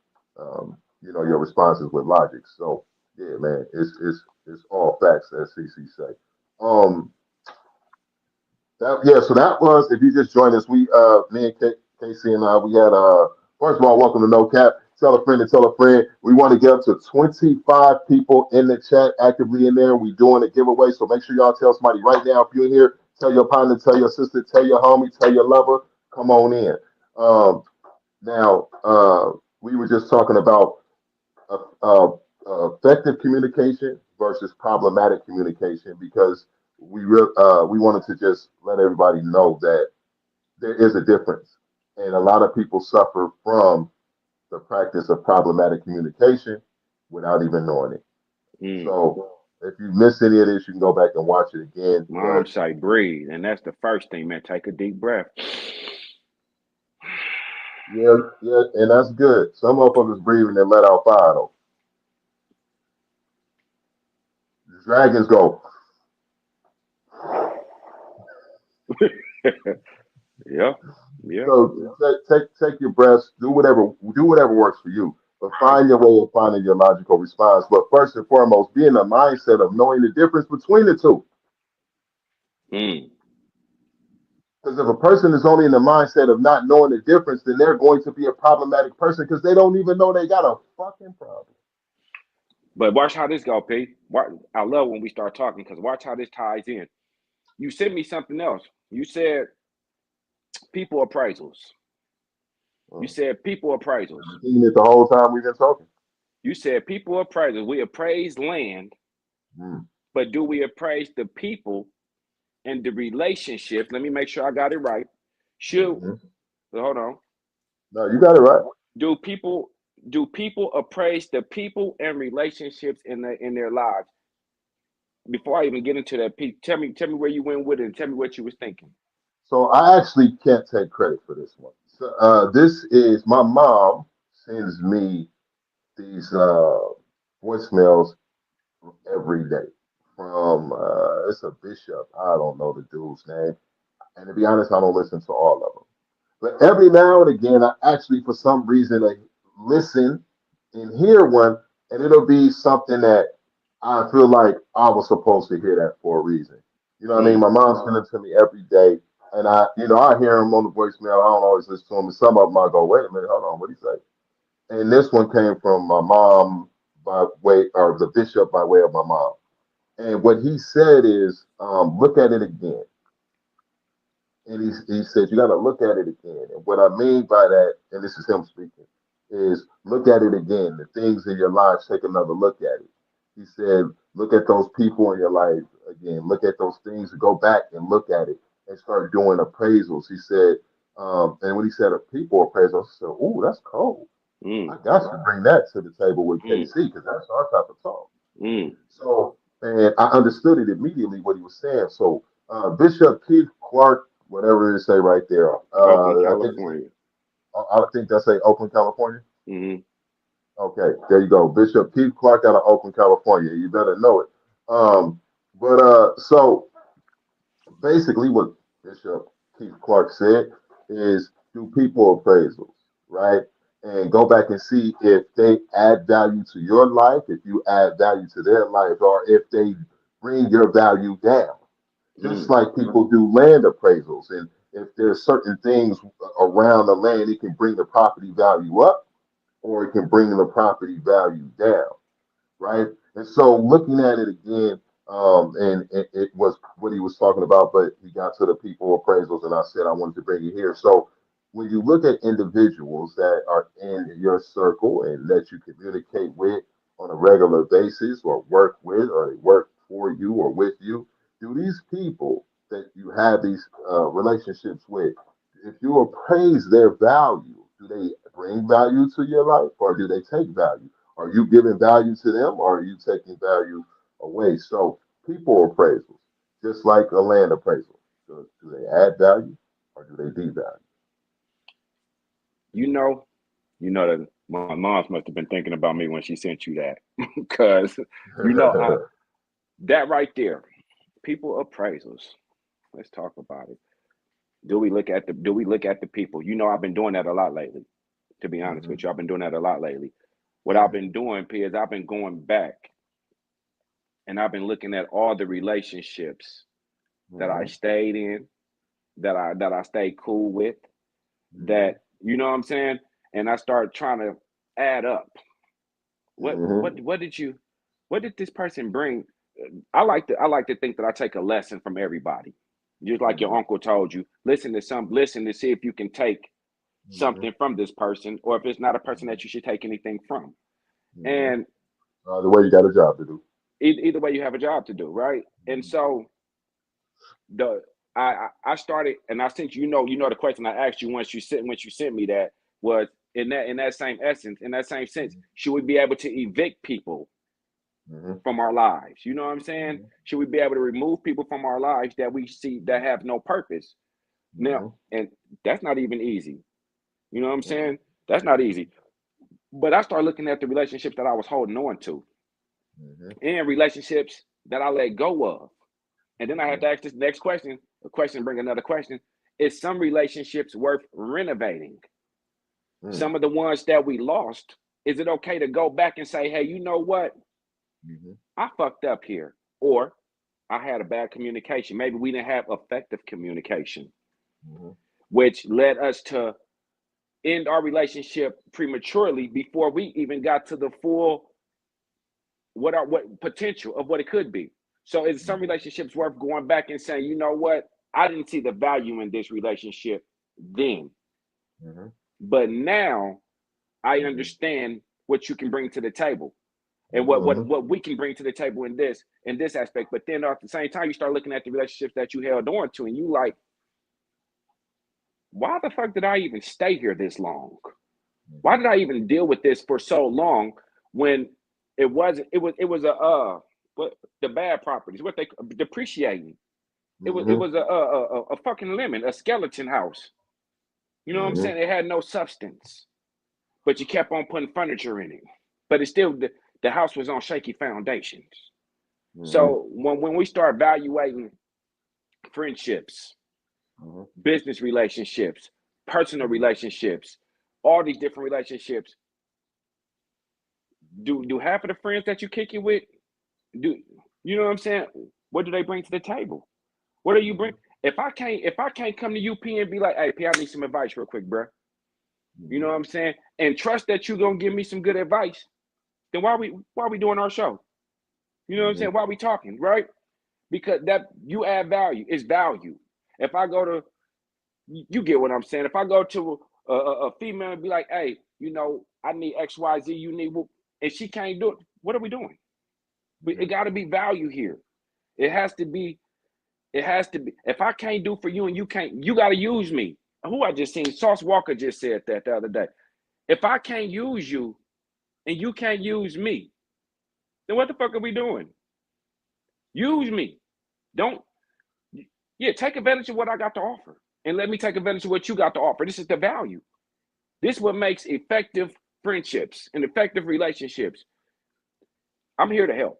your responses with logic. So yeah, man, it's all facts, as CC say. Um, so that was if you just joined us, me and Casey and I, we had first of all, welcome to No Cap. Tell a friend to tell a friend. We want to get up to 25 people in the chat actively in there. We doing a giveaway, so make sure y'all tell somebody right now if you're in here. Tell your partner, tell your sister, tell your homie, tell your lover. Come on in. Um, we were just talking about uh, uh, effective communication versus problematic communication because we wanted to just let everybody know that there is a difference, and a lot of people suffer from the practice of problematic communication without even knowing it. Mm. So if you missed any of this, you can go back and watch it again. Mom But say breathe, and that's the first thing, man. Take a deep breath. yeah, yeah, and that's good. Some motherfuckers breathe and then let out fire though. Dragons go. Yeah, yeah. So take your breaths, do whatever works for you, but find your way of finding your logical response. But first and foremost, be in the mindset of knowing the difference between the two. Mm. Because if a person is only in the mindset of not knowing the difference, then they're going to be a problematic person because they don't even know they got a fucking problem. But watch how this go, P. I love when we start talking because watch how this ties in. You sent me something else. You said people appraisals. You Mm. said people I've appraisals. been thinking it the whole time we've been talking. You said people appraisals. We appraise land, Mm. but do we appraise the people and the relationships? Let me make sure I got it right. Should Hmm. hold on. No, you got it right. Do people appraise the people and relationships in their lives? Before I even get into that, Pete, tell me where you went with it and tell me what you was thinking. So I actually can't take credit for this one. So, this is my mom sends me these voicemails every day from it's a bishop. I don't know the dude's name, and to be honest, I don't listen to all of them. But every now and again, I actually, for some reason, I listen and hear one, and it'll be something that I feel like I was supposed to hear that for a reason. You know what I mean? Mm. My mom's sending them to me every day. And I hear him on the voicemail. I don't always listen to him. And some of them I go, wait a minute, hold on, what do you say? And this one came from my mom by way, or the bishop by way of my mom. And what he said is, look at it again. And he said, you got to look at it again. And what I mean by that, and this is him speaking, is look at it again. The things in your life, take another look at it. He said, look at those people in your life again. Look at those things. Go back and look at it and start doing appraisals. He said, and when he said a people appraisal, I said, ooh, that's cold. Mm. I got to bring that to the table with Mm. KC because that's our type of talk. Mm. So, and I understood it immediately what he was saying. So, Bishop Keith Clark, whatever it say right there, Oakland, I California. think that's say Oakland, California. Mm-hmm. Okay, there you go, Bishop Keith Clark out of Oakland, California. You better know it. So basically, what Bishop Keith Clark said is do people appraisals, right? And go back and see if they add value to your life, if you add value to their life, or if they bring your value down. Just Mm. like people do land appraisals. And if there's certain things around the land, it can bring the property value up or it can bring the property value down, right? And so looking at it again, and it was what he was talking about, but he got to the people appraisals, and I said I wanted to bring it here. So when you look at individuals that are in your circle and that you communicate with on a regular basis, or work with, or they work for you or with you, do these people that you have these relationships with, if you appraise their value, do they bring value to your life or do they take value? Are you giving value to them or are you taking value away? So people appraisals, just like a land appraisal, do they add value or do they devalue? You know, you know that my mom must have been thinking about me when she sent you that, because I that right there, people appraisals. Let's talk about it. Do we look at the people? I've been doing that a lot lately. To be honest Hmm. with you, I've been doing that a lot lately. What I've been doing, P, is I've been going back and I've been looking at all the relationships that I Hmm. stayed in, that I stayed cool with, Hmm. that you know what I'm saying, and I started trying to add up what Hmm. what what did you what did this person bring. I like to think that I take a lesson from everybody, just like your Hmm. uncle told you. Listen to see if you can take Hmm. something from this person, or if it's not a person that you should take anything from. Hmm. And The way you got a job to do. either way, you have a job to do, right? And so the I started, and I sent the question I asked you once you sent me that was in that same essence, in that same sense, should we be able to evict people Hmm. from our lives? You know what I'm saying? Hmm. Should we be able to remove people from our lives that we see that have no purpose? Now, Hmm. and that's not even easy. You know what I'm saying? That's not easy. But I started looking at the relationships that I was holding on to Hmm. and relationships that I let go of. And then I have Hmm. to ask this next question. A question bring another question. Is some relationships worth renovating? Hmm. Some of the ones that we lost, is it okay to go back and say, hey, you know what? Hmm. I fucked up here. Or I had a bad communication. Maybe we didn't have effective communication, Hmm. which led us to end our relationship prematurely before we even got to the full what potential of what it could be. So is some relationships worth going back and saying, you know what? I didn't see the value in this relationship then, Hmm. but now I Hmm. understand what you can bring to the table and what what Hmm. what we can bring to the table in this aspect. But then at the same time, you start looking at the relationships that you held on to, and you like, why the fuck did I even stay here this long? Why did I even deal with this for so long when it was what the bad properties, what they depreciating. It was a fucking lemon, a skeleton house. You know what I'm Hmm. saying? It had no substance, but you kept on putting furniture in it. But it's still the house was on shaky foundations. Hmm. So when we start evaluating friendships, Hmm. business relationships, personal Hmm. relationships, all these different relationships, do half of the friends that you kick it with, do you know what I'm saying? What do they bring to the table? What are you bring? If I can't come to you, P, and be like, hey, P, I need some advice real quick, bro. You know Mhm. what I'm saying? And trust that you're gonna give me some good advice. Then why we doing our show? You know what I'm Mhm. saying? Why we talking, right? Because that you add value. It's value. If I go to you get what I'm saying. If I go to a female and be like, hey, I need XYZ, you need, and she can't do it, what are we doing? It Mhm. got to be value here. It has to be. It has to be. If I can't do for you and you can't, you got to use me. Who I just seen, Sauce Walker just said that the other day. If I can't use you and you can't use me, then what the fuck are we doing? Use me. Don't. Yeah, take advantage of what I got to offer, and let me take advantage of what you got to offer. This is the value. This is what makes effective friendships and effective relationships. I'm here to help.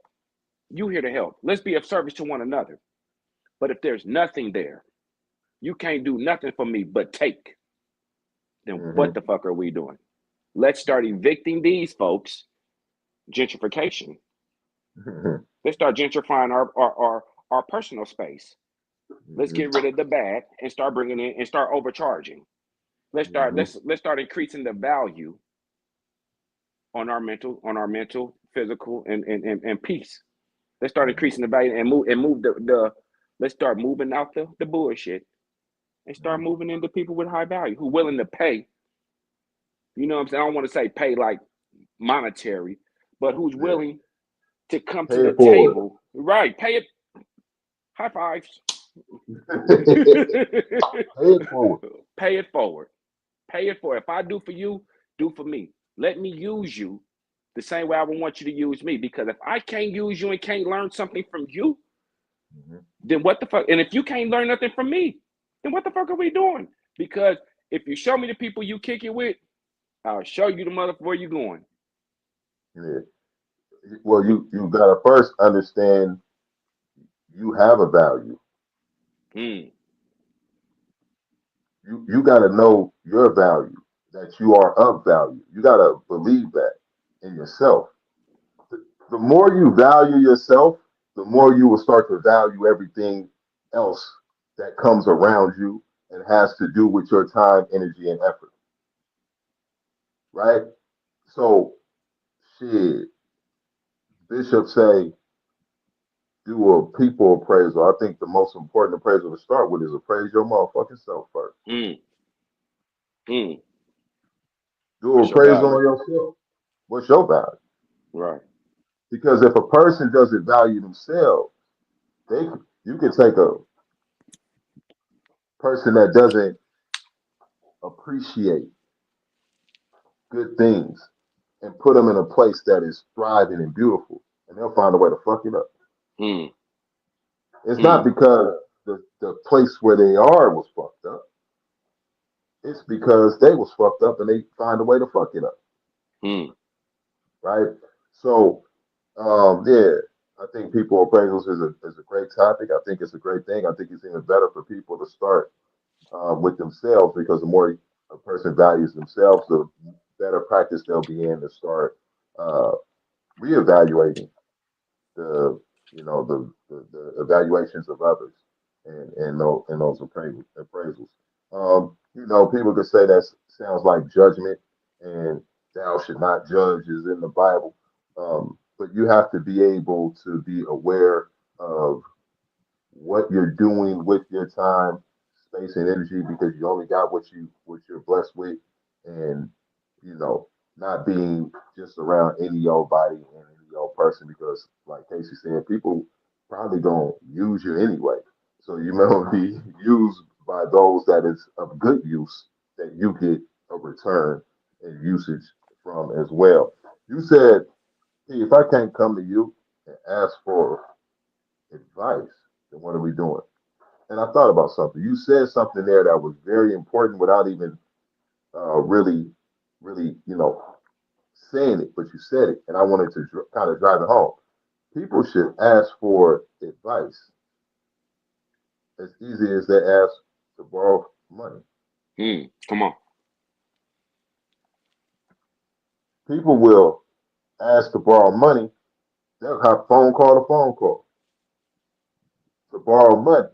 You here to help. Let's be of service to one another. But if there's nothing there, you can't do nothing for me but take. Then what Mhm. the fuck are we doing? Let's start evicting these folks. Gentrification. Mhm. Let's start gentrifying our personal space. Let's Mhm. get rid of the bad and start bringing in and start overcharging. Let's start Mhm. let's start increasing the value on our mental, physical, and peace. Let's start Mhm. increasing the value and move the let's start moving out the bullshit and start Mhm. moving into people with high value who willing to pay. You know what I'm saying? I don't want to say pay like monetary, but who's Yeah. willing to come to Pay the it forward. table. Right. Pay it. High fives. Pay it forward. Pay it forward. Pay it forward. If I do for you, do for me. Let me use you the same way I would want you to use me. Because if I can't use you and can't learn something from you, Mhm. then what the fuck? And if you can't learn nothing from me, then what the fuck are we doing? Because if you show me the people you kick it with, I'll show you the mother where you going. Yeah. Well, you gotta first understand you have a value. Mm, You gotta know your value, that you are of value. You gotta believe that in yourself. The more you value yourself, the more you will start to value everything else that comes around you and has to do with your time, energy, and effort. Right? So, shit, Bishop say do a people appraisal. I think the most important appraisal to start with is appraise your motherfucking self first. mm, mm. Do an What's your appraisal value? on yourself. What's your value? Right. Because if a person doesn't value themselves, they you can take a person that doesn't appreciate good things and put them in a place that is thriving and beautiful, and they'll find a way to fuck it up. Mm, It's not mm, because the place where they are was fucked up. It's because they was fucked up and they find a way to fuck it up. mm. Right? So yeah, I think people appraisals is a great topic. I think it's a great thing. I think it's even better for people to start with themselves because the more a person values themselves, the better practice they'll be in to start uh, reevaluating the the evaluations of others and those appraisals. People could say that sounds like judgment and thou should not judge is in the Bible, but you have to be able to be aware of what you're doing with your time, space, and energy because you only got what you're blessed with, and you know, not being just around any old body and any old person because, like Casey said, people probably gonna use you anyway. So you may be used by those that is of good use that you get a return and usage from as well. You said, hey, if I can't come to you and ask for advice, then what are we doing? And I thought about something. You said something there that was very important without even really, saying it, but you said it, and I wanted to kind of drive it home. People should ask for advice as easy as they ask to borrow money. Mm, come on. People will ask to borrow money. They'll have phone call to borrow money.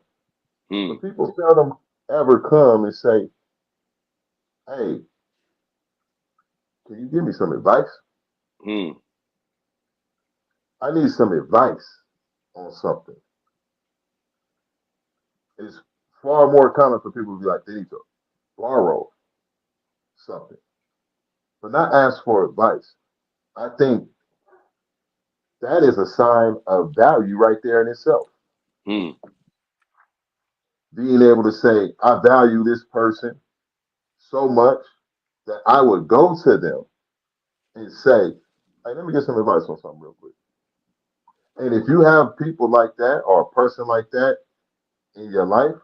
Hmm. But people seldom ever come and say, "Hey, can you give me some advice? Hmm. I need some advice on something." It's far more common for people to be like, they need to borrow something, but not ask for advice. I think that is a sign of value right there in itself. Hmm. Being able to say, I value this person so much that I would go to them and say, hey, let me get some advice on something real quick. And if you have people like that or a person like that in your life,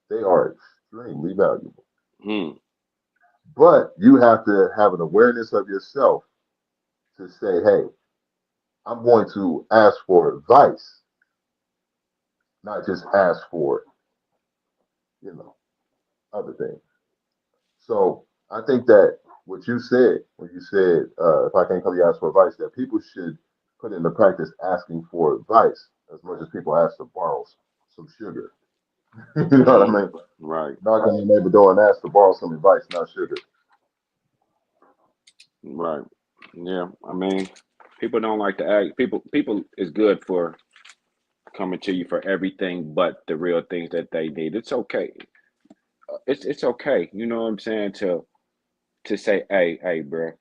they are extremely valuable. Hmm. But you have to have an awareness of yourself to say, hey, I'm going to ask for advice, not just ask for, you know, other things. So I think that what you said when you said, if I can't come to you ask for advice, that people should put into practice asking for advice as much as people ask to borrow some sugar. You know what I Hmm. mean? Right. Knock on your neighbor door and ask to borrow some advice, not sugar. Right. Yeah. I mean, people don't like to act. People is good for coming to you for everything but the real things that they need. It's okay. It's okay. You know what I'm saying? To say, hey, bro,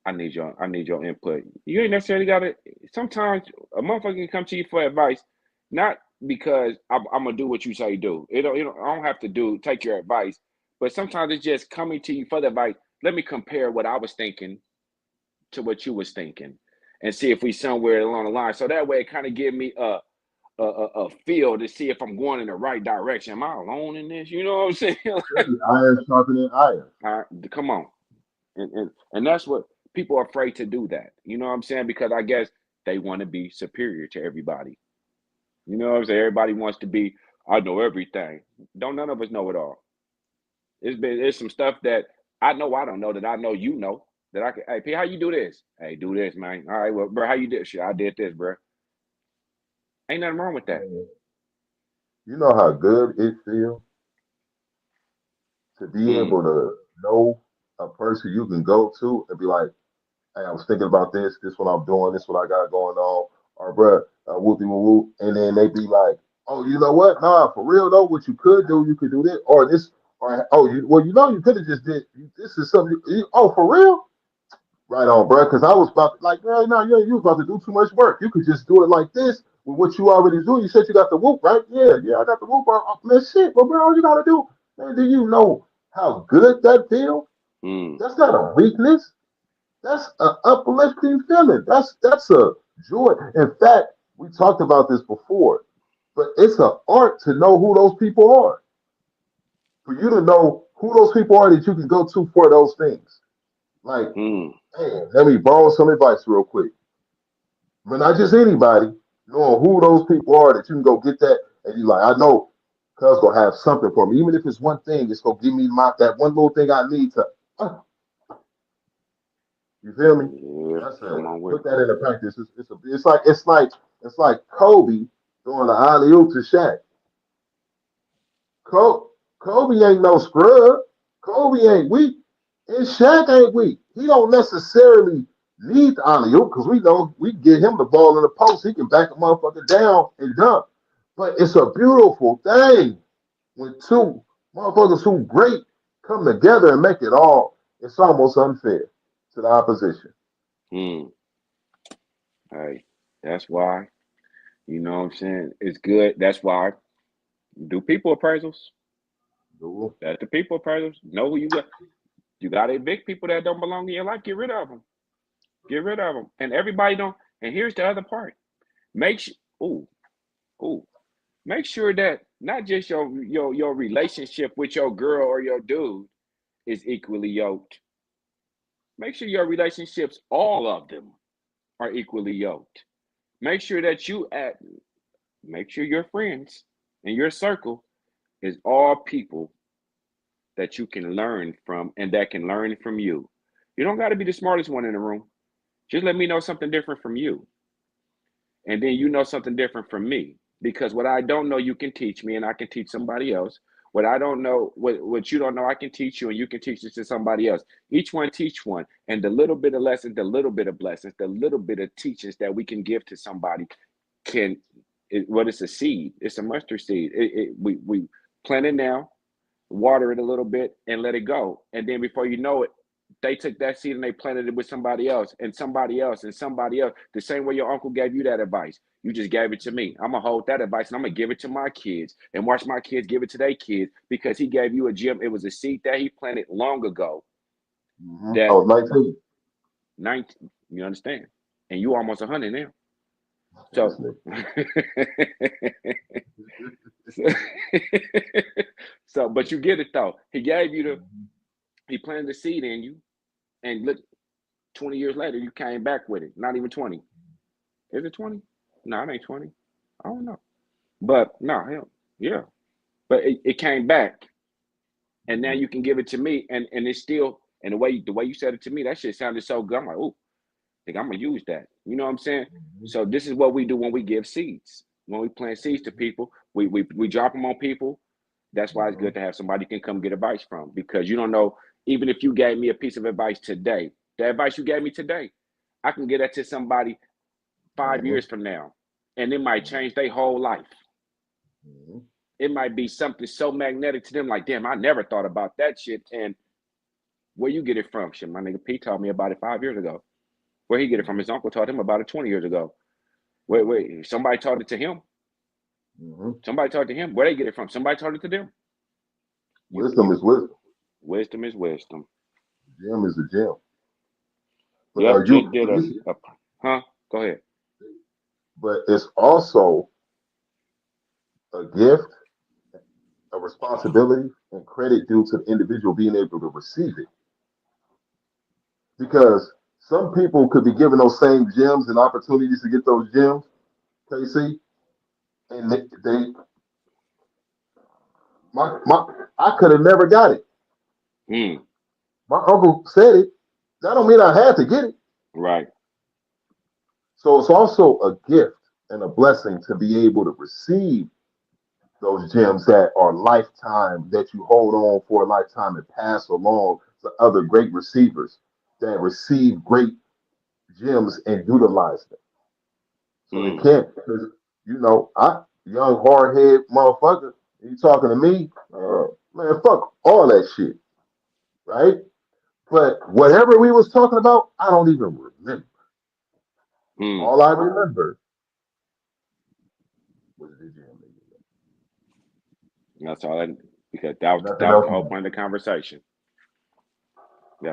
I need your input. You ain't necessarily got to. Sometimes a motherfucker can come to you for advice, not because I'm gonna do what you say do. I don't have to take your advice, but sometimes it's just coming to you for the advice. Let me compare what I was thinking to what you was thinking, and see if we somewhere along the line. So that way, it kind of give me a feel to see if I'm going in the right direction. Am I alone in this? You know what I'm saying? Iron sharpening iron. All right, come on. And that's what people are afraid to do that. You know what I'm saying? Because I guess they want to be superior to everybody. You know what I'm saying? Everybody wants to be, I know everything. Don't none of us know it all. It's some stuff that I don't know that I know you know. That I can, hey P, how you do this? Hey, do this, man. All right, well, bro, how you did shit? I did this, bro. Ain't nothing wrong with that. Man, you know how good it feels to be Hmm. able to know a person you can go to and be like, hey, I was thinking about this what I'm doing, this what I got going on, or bruh, whoopie woo woo, and then they be like, oh, you know what? Nah, for real though, what you could do this, or this, or oh, you know, you could have just did. This is something. Oh, for real? Right on, bruh. Because I was about to, like, man, no, you was about to do too much work. You could just do it like this with what you already do. You said you got the whoop, right? Yeah, I got the whoop. Man, shit, but bro, all you gotta do, man, do you know how good that feels? Hmm. That's not a weakness. That's an uplifting feeling. That's a joy. In fact, we talked about this before, but it's an art to know who those people are. For you to know who those people are that you can go to for those things. Like, Hmm. hey, let me borrow some advice real quick. But not just anybody, knowing who those people are that you can go get that, and you like, I know cuz gonna have something for me. Even if it's one thing, it's gonna give me that one little thing I need to uh, you feel me? Yeah. That's Come a on with put it. that into practice. It's like Kobe doing the alley oop to Shaq. Kobe ain't no scrub. Kobe ain't weak, and Shaq ain't weak. He don't necessarily need the alley oop because we know we get him the ball in the post. He can back a motherfucker down and dunk. But it's a beautiful thing when two motherfuckers who great come together and make it all. It's almost unfair to the opposition. Hmm. Hey, that's why. You know what I'm saying? It's good. That's why. Do people appraisals. Dude. That's the people appraisals. Know who you got. You got to evict people that don't belong in your life. Get rid of them. Get rid of them. And everybody don't. And here's the other part. Make sure. Ooh, ooh. Make sure that not just your relationship with your girl or your dude is equally yoked. Make sure your relationships, all of them, are equally yoked. Make sure that you at. Make sure your friends and your circle is all people that you can learn from and that can learn from you. You don't got to be the smartest one in the room. Just let me know something different from you. And then you know something different from me. because what I don't know, you can teach me, and I can teach somebody else. What I don't know, what you don't know, I can teach you, and you can teach this to somebody else. Each one teach one, and the little bit of lessons, the little bit of blessings, the little bit of teachings that we can give to somebody can, what is a seed? It's a mustard seed. We plant it now, water it a little bit, and let it go, and then before you know it, they took that seed and they planted it with somebody else and somebody else and somebody else. The same way your uncle gave you that advice. You just gave it to me. I'm going to hold that advice and I'm going to give it to my kids and watch my kids give it to their kids because he gave you a gem. It was a seed that he planted long ago I that was 19. 19, you understand? And you almost 100 now. This So, nigga. so, but you get it though. He gave you he planted the seed in you and look, 20 years later, you came back with it. Not even 20. Is it 20? No, it ain't 20. I don't know. But no, hell, yeah. But it came back. And now you can give it to me. And it's still, and the way you said it to me, that shit sounded so good. I'm like, oh, I think I'm gonna use that. You know what I'm saying? So this is what we do when we give seeds. When we plant seeds to people, we drop them on people. That's why it's good to have somebody you can come get advice from, because you don't know, even if you gave me a piece of advice today, the advice you gave me today, I can get that to somebody 5 years from now, and it might change their whole life. It might be something so magnetic to them, like, damn, I never thought about that shit. And where you get it from? Shit, my nigga Pete taught me about it 5 years ago. Where he get it from? His uncle taught him about it 20 years ago. Wait, somebody taught it to him. Somebody taught it to him. Where they get it from? Somebody taught it to them. Wisdom is wisdom. Wisdom is wisdom. Gem is a gem. But Yep, are just you? did huh? Go ahead. But it's also a gift, a responsibility, and credit due to the individual being able to receive it. Because some people could be given those same gems and opportunities to get those gems, KC, and they my I could have never got it. Mm, My uncle said it. That don't mean I had to get it. right. So it's also a gift and a blessing to be able to receive those gems that are lifetime, that you hold on for a lifetime and pass along to other great receivers that receive great gems and utilize them. So they Mm, can't, because I young hard head motherfucker, you talking to me, man, fuck all that shit, right? But whatever we was talking about, I don't even remember. mm. All I remember was the gym. That's all. Because that was Nothing that was else the whole point of the conversation.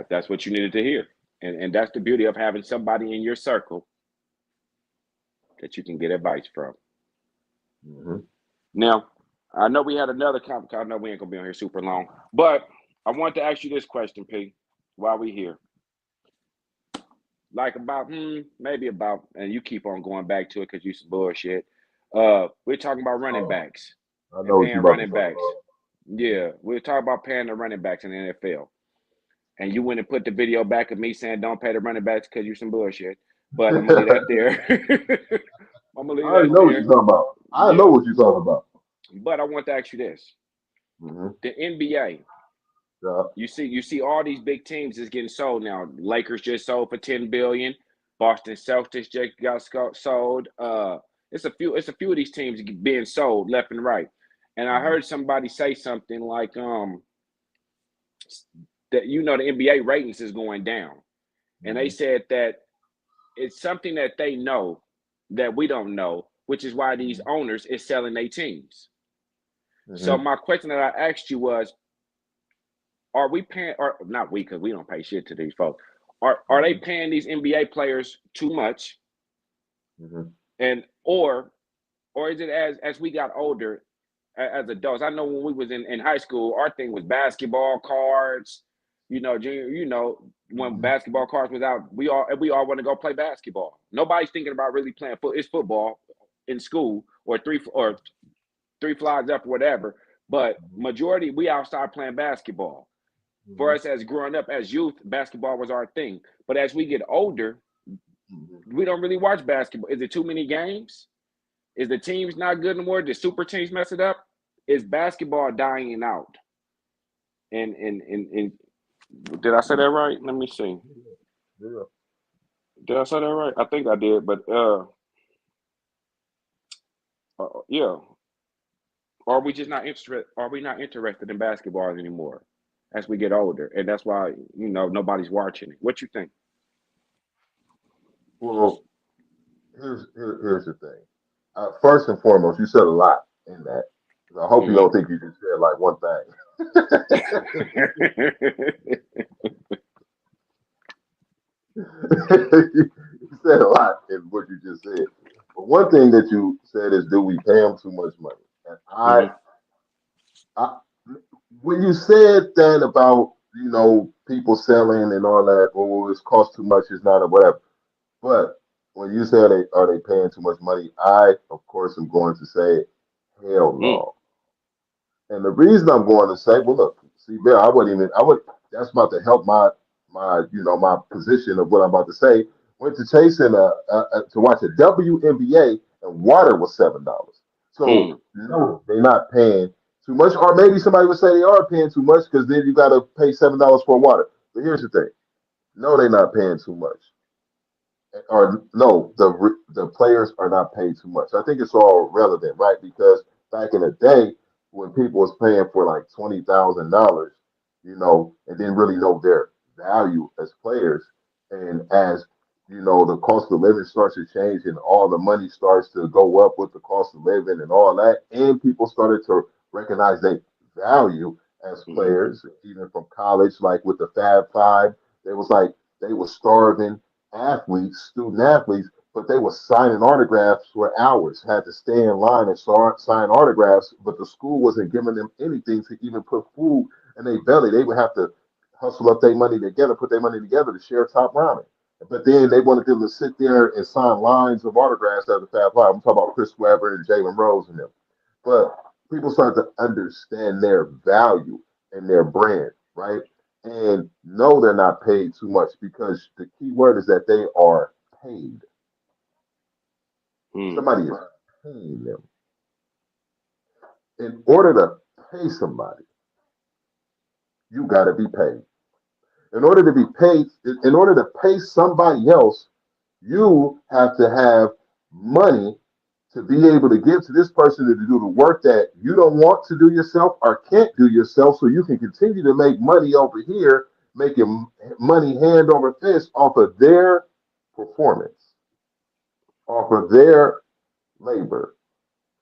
That's what you needed to hear, and that's the beauty of having somebody in your circle that you can get advice from. mattered. Now, I know we had another conversation. I know we ain't gonna be on here super long, but I want to ask you this question, P. While we here, like about maybe about, and you keep on going back to it because you some bullshit. We're talking about running Oh, backs I and know what paying you about to running talk backs. about. Yeah, we're talking about paying the running backs in the NFL. And you went and put the video back of me saying don't pay the running backs because you some bullshit. But I'm gonna leave that there. I'm gonna I leave already that know what you're there. talking about. I know Yeah. what you're talking about. But I want to ask you this: Mm-hmm. the NBA. Yeah. You see all these big teams is getting sold now. Lakers just sold for 10 billion. Boston Celtics just got sold. It's a few of these teams being sold left and right. And I Mm-hmm. heard somebody say something like that the NBA ratings is going down. And they Mm-hmm. said that it's something that they know that we don't know, which is why these owners is selling their teams. So Mm-hmm. my question that I asked you was, are we paying, or not we, because we don't pay shit to these folks. Are they Mm-hmm. paying these NBA players too much? Mm-hmm. And or is it as we got older as adults? I know when we was in high school, our thing was basketball cards. Junior, when Mm-hmm. basketball cards was out, we all want to go play basketball. Nobody's thinking about really playing football. It's football in school or three flags up or whatever. But majority we outside playing basketball. For Mm-hmm. us as growing up as youth, basketball was our thing. But as we get older, Mm-hmm. we don't really watch basketball. Is it too many games? Is the teams not good anymore? The super teams mess it up? Is basketball dying out? And did I say that right? Let me see. Yeah. Did I say that right? I think I did, but yeah. Are we just not interested? Are we not interested in basketball anymore as we get older? And that's why nobody's watching it. What you think? Well, here's the thing. First and foremost, you said a lot in that. I hope you Hmm. don't think you just said like one thing. You said a lot in what you just said. But one thing that you said is, do we pay them too much money? And Hmm. I when you said that about people selling and all that, oh, it's cost too much, it's not or whatever. But when you say are they paying too much money, I of course am going to say hell Mm. no. And the reason I'm going to say, well, look, see, Bill, I would, that's about to help my position of what I'm about to say. Went to chasing to watch a WNBA and water was $7. So Mm. no, they're not paying too much, or maybe somebody would say they are paying too much because then you got to pay $7 for water. But here's the thing: no, they're not paying too much, or no, the players are not paid too much. I think it's all relevant, right? Because back in the day, when people was paying for like $20,000, and didn't really know their value as players, and as the cost of living starts to change, and all the money starts to go up with the cost of living and all that, and people started to recognize their value as Hmm. players, even from college, like with the Fab Five, they was like they were starving athletes, student athletes, but they were signing autographs for hours, had to stay in line and start sign autographs, but the school wasn't giving them anything to even put food in their belly. They would have to hustle up their money together, put their money together to share top ramen. But then they wanted them to sit there and sign lines of autographs at the Fab Five. I'm talking about Chris Webber and Jalen Rose and them. But people start to understand their value and their brand, right? And no, they're not paid too much because the key word is that they are paid. Mm. Somebody is paying them. In order to pay somebody, you got to be paid. In order to be paid, in order to pay somebody else, you have to have money to be able to give to this person to do the work that you don't want to do yourself or can't do yourself, so you can continue to make money over here, making money hand over fist off of their performance, off of their labor,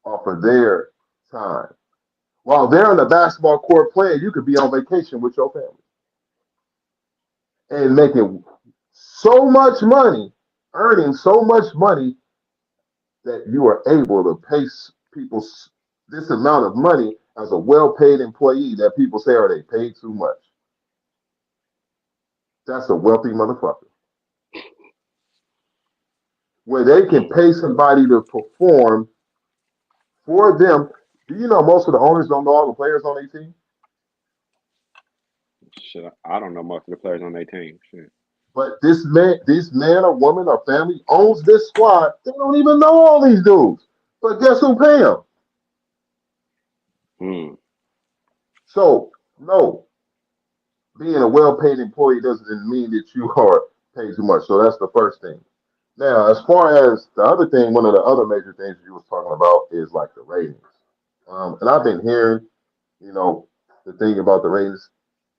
off of their time. While they're on the basketball court playing, you could be on vacation with your family and making so much money, earning so much money that you are able to pay people this amount of money as a well-paid employee that people say are they paid too much. That's a wealthy motherfucker. Where they can Mm. pay somebody to perform for them. Do you know most of the owners don't know all the players on their team? Shit, I don't know most of the players on their team. Shit. But this man or woman or family owns this squad. They don't even know all these dudes. But guess who pay them? Mm. So no, being a well-paid employee doesn't mean that you are paid too much. So that's the first thing. Now, as far as the other thing, one of the other major things you was talking about is like the ratings. And I've been hearing, you know, the thing about the ratings.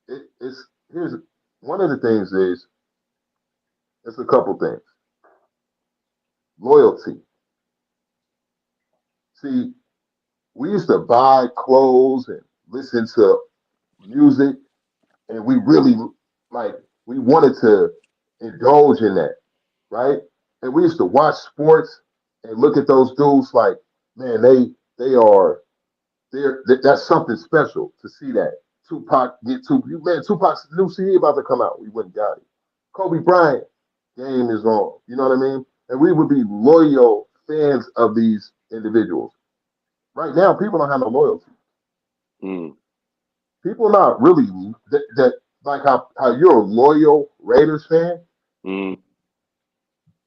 It's here's one of the things is it's a couple things. Loyalty. See, we used to buy clothes and listen to music, and we really like we wanted to indulge in that, right? And we used to watch sports and look at those dudes like, man, they are that's something special to see that. Tupac get two man, Tupac's new CD about to come out. We wouldn't got it. Kobe Bryant game is on. You know what I mean? And we would be loyal fans of these individuals. Right now, people don't have no loyalty. Mm. People not really that like how you're a loyal Raiders fan. Mm.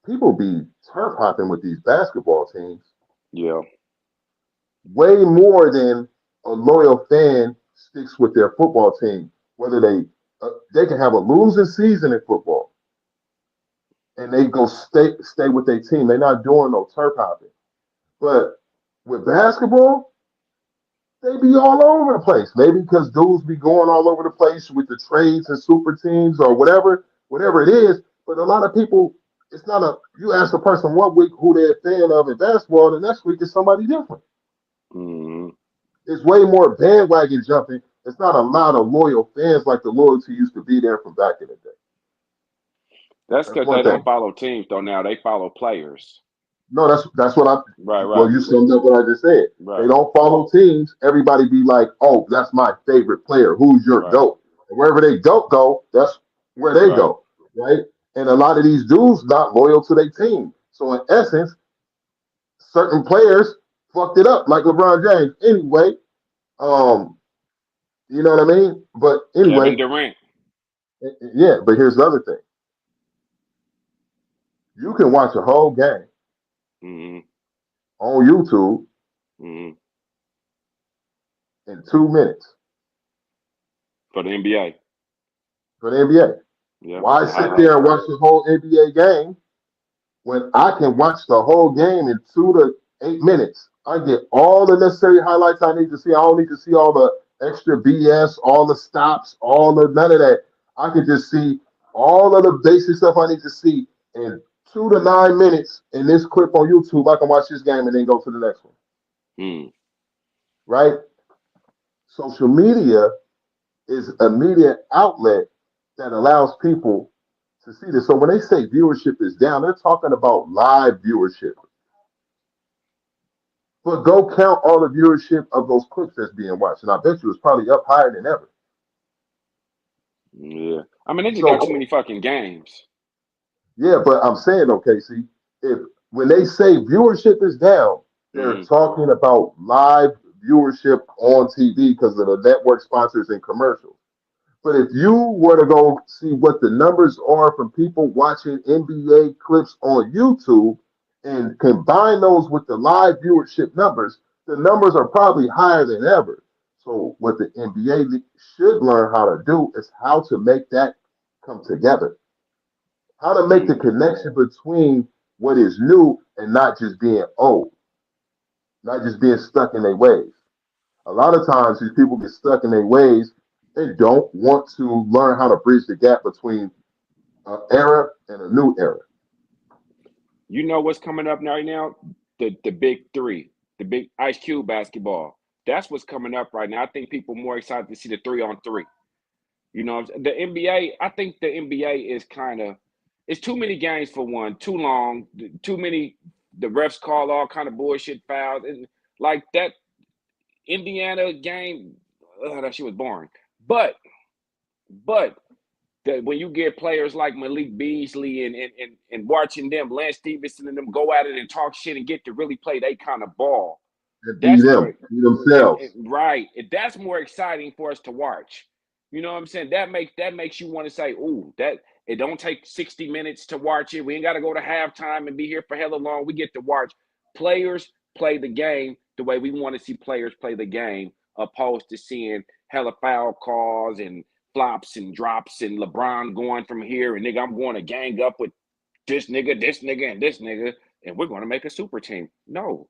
People be turf hopping with these basketball teams. Yeah. Way more than a loyal fan sticks with their football team. Whether they can have a losing season in football and they go stay with their team. They're not doing no turf hopping. But with basketball, they be all over the place. Maybe because dudes be going all over the place with the trades and super teams or whatever it is. But a lot of people, it's not a. You ask a person one week who they're a fan of in basketball, the next week is somebody different. Hmm. It's way more bandwagon jumping. It's not a lot of loyal fans like the loyalty used to be there from back in the day. That's That's because one they don't thing. follow teams though. Now they follow players. No, that's what I. Right. Well, Right. you summed up what I just said. They Right. don't follow teams. Everybody be like, "Oh, that's my favorite player. Who's your Right. goat?" And wherever they don't go, that's where they Right. go, right? And a lot of these dudes not loyal to their team. So in essence, certain players fucked it up, like LeBron James. Anyway, um, you know what I mean? But Kevin anyway, Durant. yeah. But here's the other thing: you can watch a whole game Hmm. on YouTube Hmm. in 2 minutes For the NBA. for the NBA. Yeah. Why The sit there highlights. and watch the whole NBA game when I can watch the whole game in 2 to 8 minutes? I get all the necessary highlights I need to see. I don't need to see all the extra BS, all the stops, all the none of that. I can just see all of the basic stuff I need to see in 2 to 9 minutes in this clip on YouTube. I can watch this game and then go to the next one. Mm. Right? Social media is a media outlet that allows people to see this. So when they say viewership is down, they're talking about live viewership. But go count all the viewership of those clips that's being watched, and I bet you it's probably up higher than ever. Yeah. I mean, they just got too So many fucking games. yeah, but I'm saying though, Casey, if when they say viewership is down, they're Hmm. talking about live viewership on TV because of the network sponsors and commercials. But if you were to go see what the numbers are from people watching NBA clips on YouTube and combine those with the live viewership numbers, the numbers are probably higher than ever. So what the NBA should learn how to do is how to make that come together, how to make the Mm. connection between what is new and not just being old, not just being stuck in their ways. A lot of times these people get stuck in their ways. They don't want to learn how to bridge the gap between an era and a new era. You know what's coming up right now? The big three, the big Ice Cube basketball. That's what's coming up right now. I think people are more excited to see the 3-on-3. You know, the NBA. I think the NBA is kind of it's too many games for one, too long, too many. The refs call all kind of bullshit fouls, and like that Indiana game, that shit was boring. But but that when you get players like Malik Beasley and watching them, Lance Stevenson and them go at it and talk shit and get to really play they kind of ball. And be That's them, more be themselves. right. That's more exciting for us to watch. You know what I'm saying? That makes you want to say, "Ooh, that it don't take 60 minutes to watch it. We ain't got to go to halftime and be here for hella long. We get to watch players play the game the way we want to see players play the game, opposed to seeing hella foul calls and flops and drops and LeBron going from here and nigga, I'm going to gang up with this nigga, and this nigga, and we're going to make a super team. No,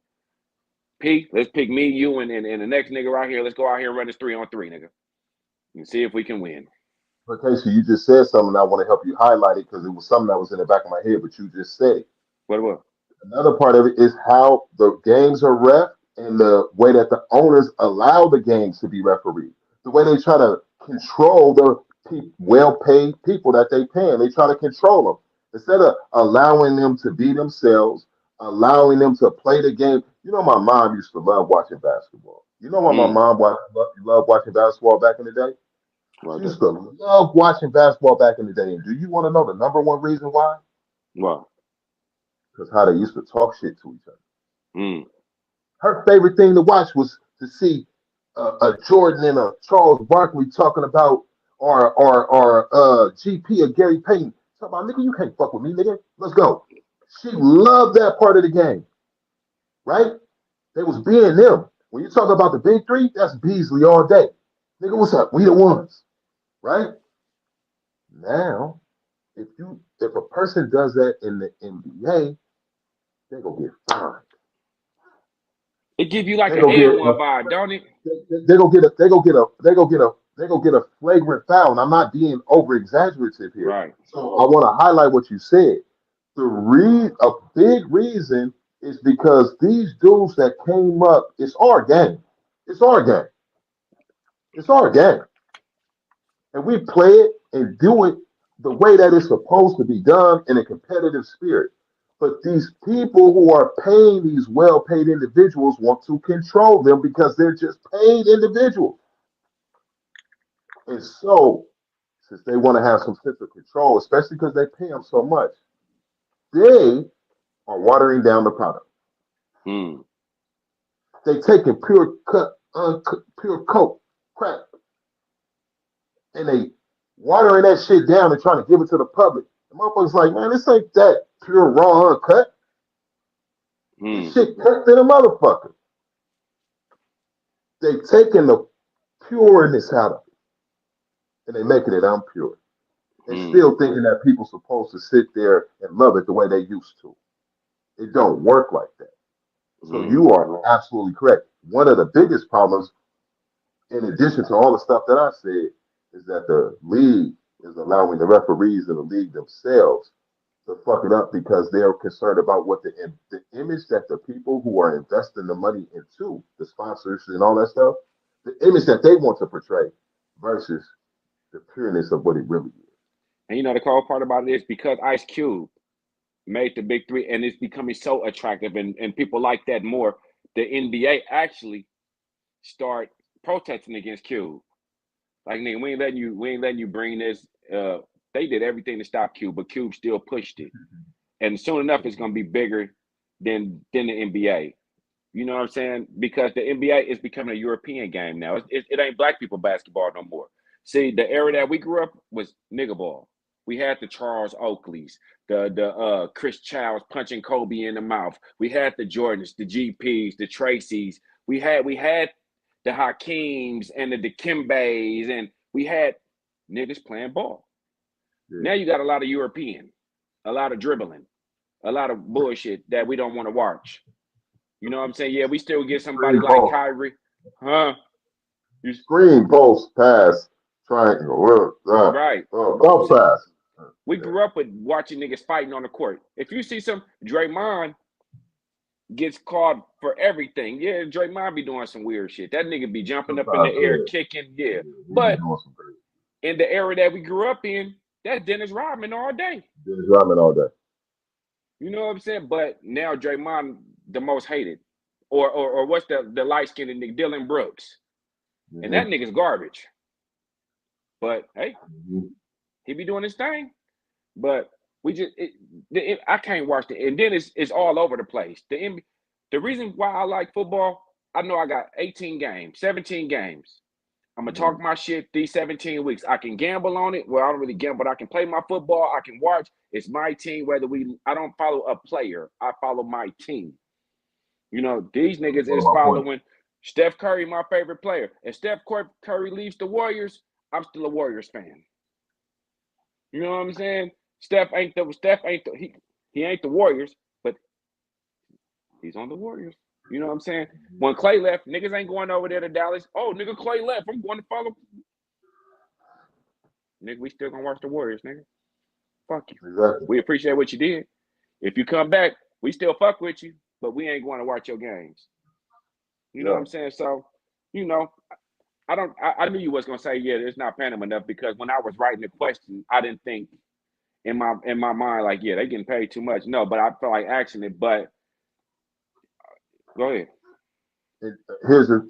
P, let's pick me, you, and the next nigga right here. Let's go out here and run this 3-on-3, nigga, and see if we can win. But Casey, you just said something. I want to help you highlight it because it was something that was in the back of my head, but you just said it. What? Another part of it is how the games are ref and the way that the owners allow the games to be refereed. The way they try to control the well-paid people that they pay, and they try to control them instead of allowing them to be themselves, allowing them to play the game. You know, my mom used to love watching basketball. You know why my Mm, mom loved watching basketball back in the day? She what used that? to love watching basketball back in the day. And do you want to know the number one reason why? What? Because how they used to talk shit to each other. Mm, Her favorite thing to watch was to see a Jordan and a Charles Barkley talking about or GP or Gary Payton talking about nigga, you can't fuck with me, nigga. Let's go. She loved that part of the game, right? They was being them. When you talk about the big three, that's Beasley all day. Nigga, what's up? We the ones, right? Now, if a person does that in the NBA, they gonna get fined. It give you like They an gonna and get one vibe, don't it? they gonna get a they gonna get a they gonna get a they gonna get a flagrant foul. And I'm not being over exaggerative here. Right. So I want to highlight what you said. A big reason is because these dudes that came up, it's our game. It's our game. It's our game. And we play it and do it the way that it's supposed to be done in a competitive spirit. But these people who are paying these well paid individuals want to control them because they're just paid individuals. And so, since they want to have some sense of control, especially because they pay them so much, they are watering down the product. Hmm. They taking pure cut, pure coke, crack, and they watering that shit down and trying to give it to the public. The motherfuckers like, man, this ain't that pure raw uncut. This Hmm. shit cooked in a motherfucker. They taking the pureness out of it and they making it unpure. And Hmm. still thinking that people supposed to sit there and love it the way they used to. It don't work like that. So Hmm. you are absolutely correct. One of the biggest problems, in addition to all the stuff that I said, is that the league is allowing the referees in the league themselves to fuck it up because they're concerned about what the image that the people who are investing the money into, the sponsors and all that stuff, the image that they want to portray versus the pureness of what it really is. And you know the cool part about it is because Ice Cube made the big three and it's becoming so attractive and people like that more, the NBA actually start protesting against Cube. Like nigga, we ain't letting you bring this. They did everything to stop Cube, but Cube still pushed it. And soon enough it's gonna be bigger than the NBA. You know what I'm saying? Because the NBA is becoming a European game now. It ain't black people basketball no more. See, the era that we grew up was nigga ball. We had the Charles Oakleys, the Chris Childs punching Kobe in the mouth. We had the Jordans, the GPs, the Tracys. We had the Hakeems and the Dikembes, and we had niggas playing ball. Yeah. Now you got a lot of European, a lot of dribbling, a lot of bullshit that we don't want to watch. You know what I'm saying? Yeah, we still get somebody Screen like post, Kyrie, huh? You screen post, pass, triangle, right? ball See, pass. we Yeah. grew up with watching niggas fighting on the court. If you see some Draymond gets called for everything, yeah, Draymond be doing some weird shit. That nigga be jumping up in the Sometimes, air, yeah, kicking, yeah. yeah, he be But doing some crazy. in the era that we grew up in, that's Dennis Rodman all day. Dennis Rodman all day. You know what I'm saying? But now Draymond the most hated, or what's the light skinned nigga Dylan Brooks, and that Mm-hmm. nigga's garbage. But hey, Mm-hmm. he be doing his thing. But we just I can't watch it, and then it's all over the place. The reason why I like football, I know I got 18 games, 17 games. I'm gonna Mm-hmm. talk my shit these 17 weeks. I can gamble on it. Well, I don't really gamble, but I can play my football. I can watch. It's my team. Whether I don't follow a player, I follow my team. You know, these That was niggas one of is my points. following Steph Curry, my favorite player. If Steph Curry leaves the Warriors, I'm still a Warriors fan. You know what I'm saying? Steph ain't the he ain't the Warriors, but he's on the Warriors. You know what I'm saying? When Clay left, niggas ain't going over there to Dallas. Oh, nigga, Clay left. I'm going to follow. Nigga, we still gonna watch the Warriors, nigga. Fuck you. Exactly. We appreciate what you did. If you come back, we still fuck with you, but we ain't going to watch your games. You know what Yeah. I'm saying? So, you know, I don't. I knew you was gonna say yeah, it's not paying them enough because when I was writing the question, I didn't think in my mind like yeah, they getting paid too much. No, but I felt like asking it. But go ahead. it,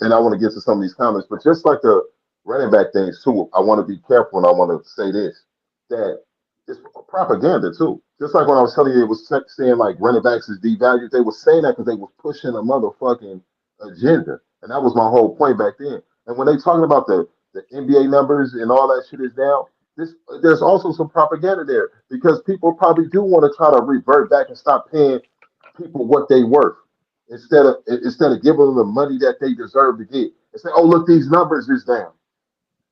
and I want to get to some of these comments, but just like the running back things too, I want to be careful and I want to say this that it's propaganda too. Just like when I was telling you, it was saying like running backs is devalued. They were saying that because they was pushing a motherfucking agenda, and that was my whole point back then. And when they talking about the NBA numbers and all that shit is down, this there's also some propaganda there because people probably do want to try to revert back and stop paying people what they worth instead of giving them the money that they deserve to get, and say, "Oh, look, these numbers is down,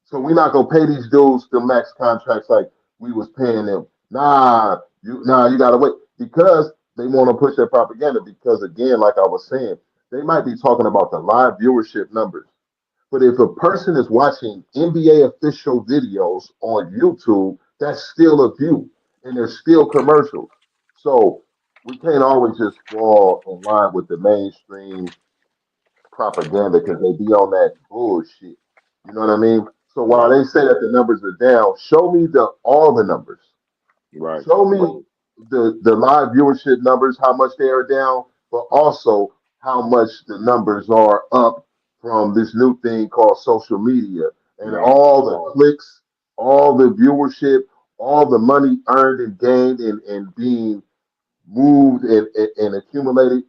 so we're not gonna pay these dudes the max contracts like we was paying them." You gotta wait because they want to push their propaganda. Because again, like I was saying, they might be talking about the live viewership numbers. But if a person is watching NBA official videos on YouTube, that's still a view, and there's still commercials. So we can't always just fall in line with the mainstream propaganda because they be on that bullshit. You know what I mean? So while Right. they say that the numbers are down, show me the all the numbers. Right. Show me the live viewership numbers, how much they are down, but also how much the numbers are up from this new thing called social media and Right. all the clicks, all the viewership, all the money earned and gained and being moved and accumulated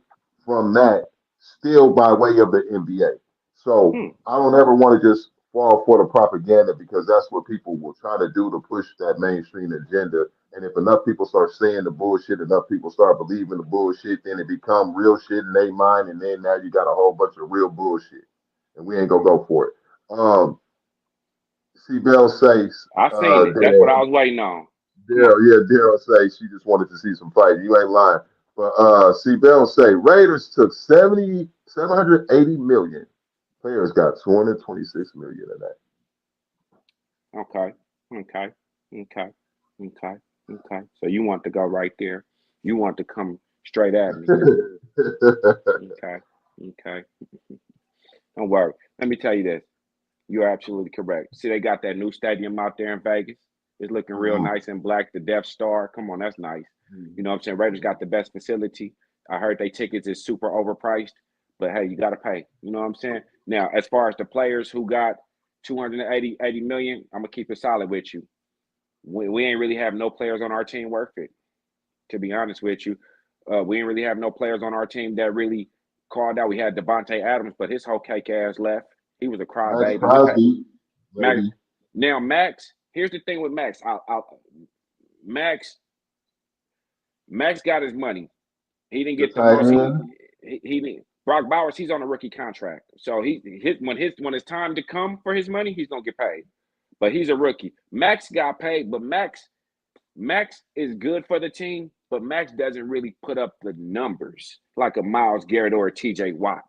from that still by way of the NBA. So Hmm. I don't ever want to just fall for the propaganda because that's what people will try to do to push that mainstream agenda. And if enough people start saying the bullshit, enough people start believing the bullshit, then it become real shit in their mind, and then now you got a whole bunch of real bullshit, and we ain't gonna go for it. C. Bell says I seen it. That's what I was waiting on. Come on. Daryl say she just wanted to see some fighting. You ain't lying. But see Bell say Raiders took 780 million. Players got 226 million of Okay. Okay. Okay. Okay. Okay. So you want to go right there. You want to come straight at me. that. Okay. Okay. Don't worry. Let me tell you this. You're absolutely correct. See, they got that new stadium out there in Vegas. It's looking real Mhm. nice and black. The Death Star. Come on, that's nice. You know what I'm saying? Raiders got the best facility. I heard they tickets is super overpriced, but hey, you got to pay. You know what I'm saying? Now, as far as the players who got 280 million, I'm gonna keep it solid with you. We ain't really have no players on our team worth it. To be honest with you, we ain't really have no players on our team that really called out. We had Devontae Adams, but his whole cake ass left. He was a Max crybaby. We paid Crosby, Max. maybe. Now Max. Here's the thing with Max. Max. Max got his money. He didn't The get the tight most. end. He didn't. Brock Bowers. He's on a rookie contract, so when it's time to come for his money, he's gonna get paid. But he's a rookie. Max got paid, but Max is good for the team, but Max doesn't really put up the numbers like a Miles Garrett or a TJ Watt.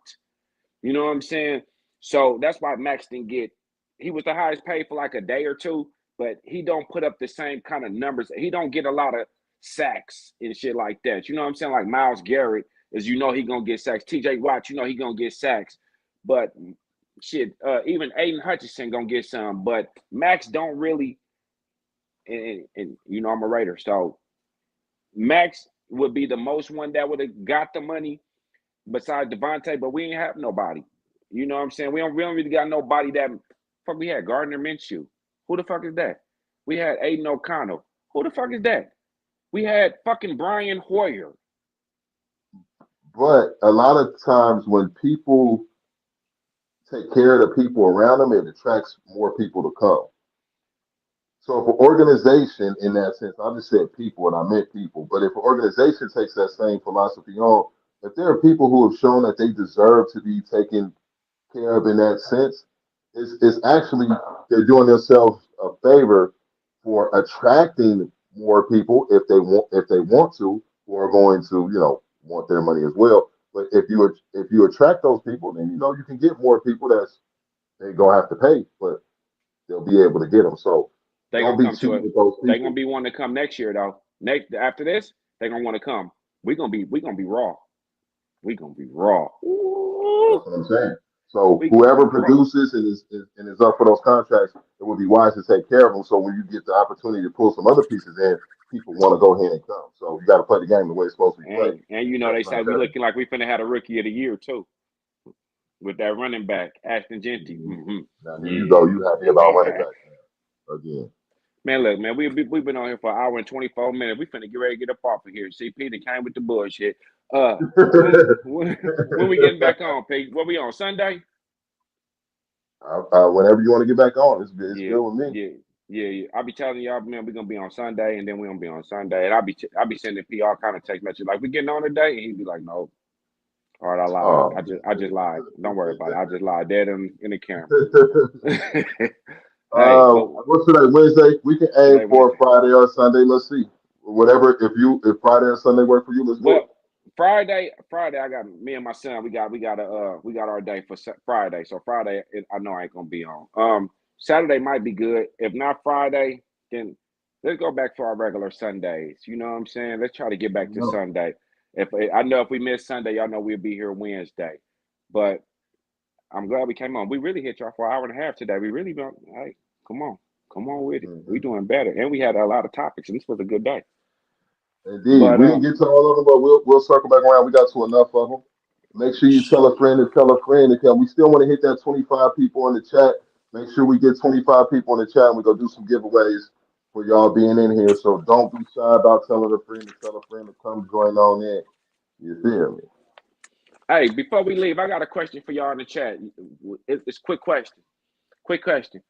You know what I'm saying? So that's why Max didn't get. He was the highest paid for like a day or two, but he don't put up the same kind of numbers. He don't get a lot of sacks and shit like that. You know what I'm saying? Like Miles Garrett is, he gonna get sacks. TJ Watt, he gonna get sacks. But shit, even Aiden Hutchinson gonna get some. But Max don't really. And I'm a Raider, so Max would be the most one that would have got the money besides Devontae, but we ain't have nobody. You know what I'm saying? We don't really got nobody that fuck we had Gardner Minshew. Who the fuck is that? We had Aiden O'Connell. Who the fuck is that? We had fucking Brian Hoyer. But a lot of times when people take care of the people around them, it attracts more people to come. So if an organization, in that sense, I just said people and I meant people, but if an organization takes that same philosophy on, if there are people who have shown that they deserve to be taken care of in that sense, it's actually they're doing themselves a favor for attracting more people if they want to, who are going to want their money as well. But if you attract those people, then you can get more people that's they gonna have to pay, but they'll be able to get them. So They don't gonna be come to cheap it. with those They gonna people. be wanting to come next year though. Next after this, they gonna want to come. We gonna be raw. We gonna be raw. That's Ooh, what I'm saying. So we gonna whoever be raw. produces and is up for those contracts, it would be wise to take care of them. So when you get the opportunity to pull some other pieces in, people want to go ahead and come. So you got to play the game the way it's supposed to be played. And That's they what I'm say we telling looking like we finna have a rookie of the year too with that running back Ashton Genty. you. Now there you go. Yeah. You happy about running back now again? Man, look, man, we've been on here for an hour and 24 minutes. We finna get ready to get up off of here. CP that came with the bullshit. When we getting back on, Pete? What we on Sunday? Whenever you want to get back on, it's Yeah, good with me. yeah, yeah. I'll be telling y'all, man, we're gonna be on Sunday, and then we're gonna be on Sunday, and I'll be sending P all kind of text messages like we getting on today, and he'd be like, no. All right, I lied. Oh, I just lied. Don't worry about it. I just lied. Dead in the camera. Hey, but what's today? Wednesday. We can aim today for Wednesday. Friday or Sunday. Let's see. Whatever. If Friday or Sunday work for you, let's do Well, it. Friday, I got me and my son. We got our day for Friday. So Friday, I know I ain't gonna be on. Saturday might be good. If not Friday, then let's go back to our regular Sundays. You know what I'm saying? Let's try to get back to No. Sunday. If I know if we miss Sunday, y'all know we'll be here Wednesday. But I'm glad we came on. We really hit y'all for an hour and a half today. We really don't. Hey, come on, come on with it. We Mhm. doing better, and we had a lot of topics, and this was a good day. Indeed, But we didn't get to all of them, but we'll circle back around. We got to enough of them. Make sure you tell a friend to tell a friend to come. We still want to hit that 25 people in the chat. Make sure we get 25 people in the chat, and we go do some giveaways for y'all being in here. So don't be shy about telling a friend to tell a friend to come join on in. You feel me? hey, before we leave, I got a question for y'all in the chat. It's a quick question. Quick question.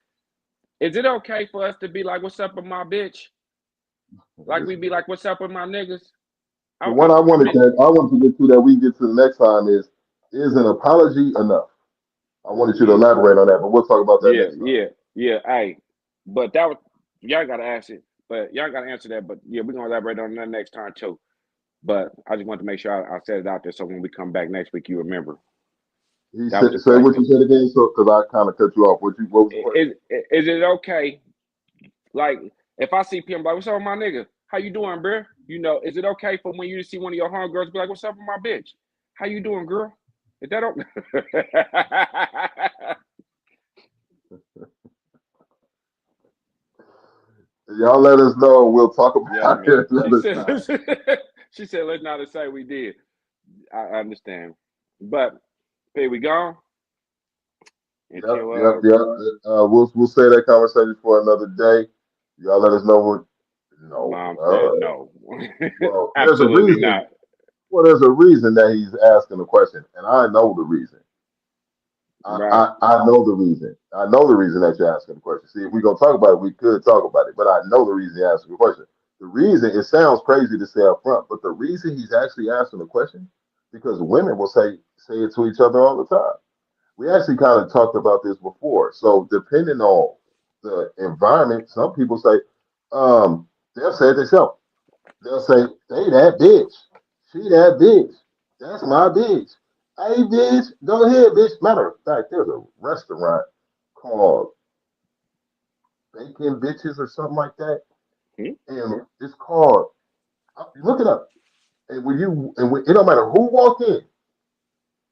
Is it okay for us to be like, "What's up with my bitch"? Like we Listen, be like, "What's up with my niggas"? the one I mean, I wanted to get to that we get to the next time is an apology enough? I wanted you to mm, elaborate on that, but we'll talk about that yeah, next time. yeah, yeah. Hey, but that was y'all gotta ask it. But y'all gotta answer that. But yeah, we're gonna elaborate on that next time too. But I just wanted to make sure I said it out there so when we come back next week, you remember. He That was said, the "Say what question. you said again," so because I kind of cut you off. What was the question? Is it okay? Like, if I see people like, "What's up with my nigga? How you doing, bro?" You know, is it okay for when you see one of your homegirls be like, "What's up with my bitch? How you doing, girl?" Is that okay? Y'all let us know. We'll talk Yes, about man. it another time. She said, let's not say we did. I understand. But here we go. Yep, Until yep, yep. We'll say that conversation for another day. Y'all let us know what. No, Mom said no. well, there's a Absolutely reason. not. Well, there's a reason that he's asking the question, and I know the reason. Right. I know the reason. I know the reason that you're asking the question. See, if we're gonna talk about it, we could talk about it, but I know the reason you're asking the question. The reason it sounds crazy to say up front, but the reason he's actually asking the question because women will say it to each other all the time. We actually kind of talked about this before. So depending on the environment, some people say, they'll say it themselves. They'll say, "Hey, that bitch. She that bitch. That's my bitch. Hey, bitch, go ahead, bitch." Matter of fact, there's a restaurant called Bacon Bitches or something like that, Hmm? and it's called. Look it up. It don't matter who walk in,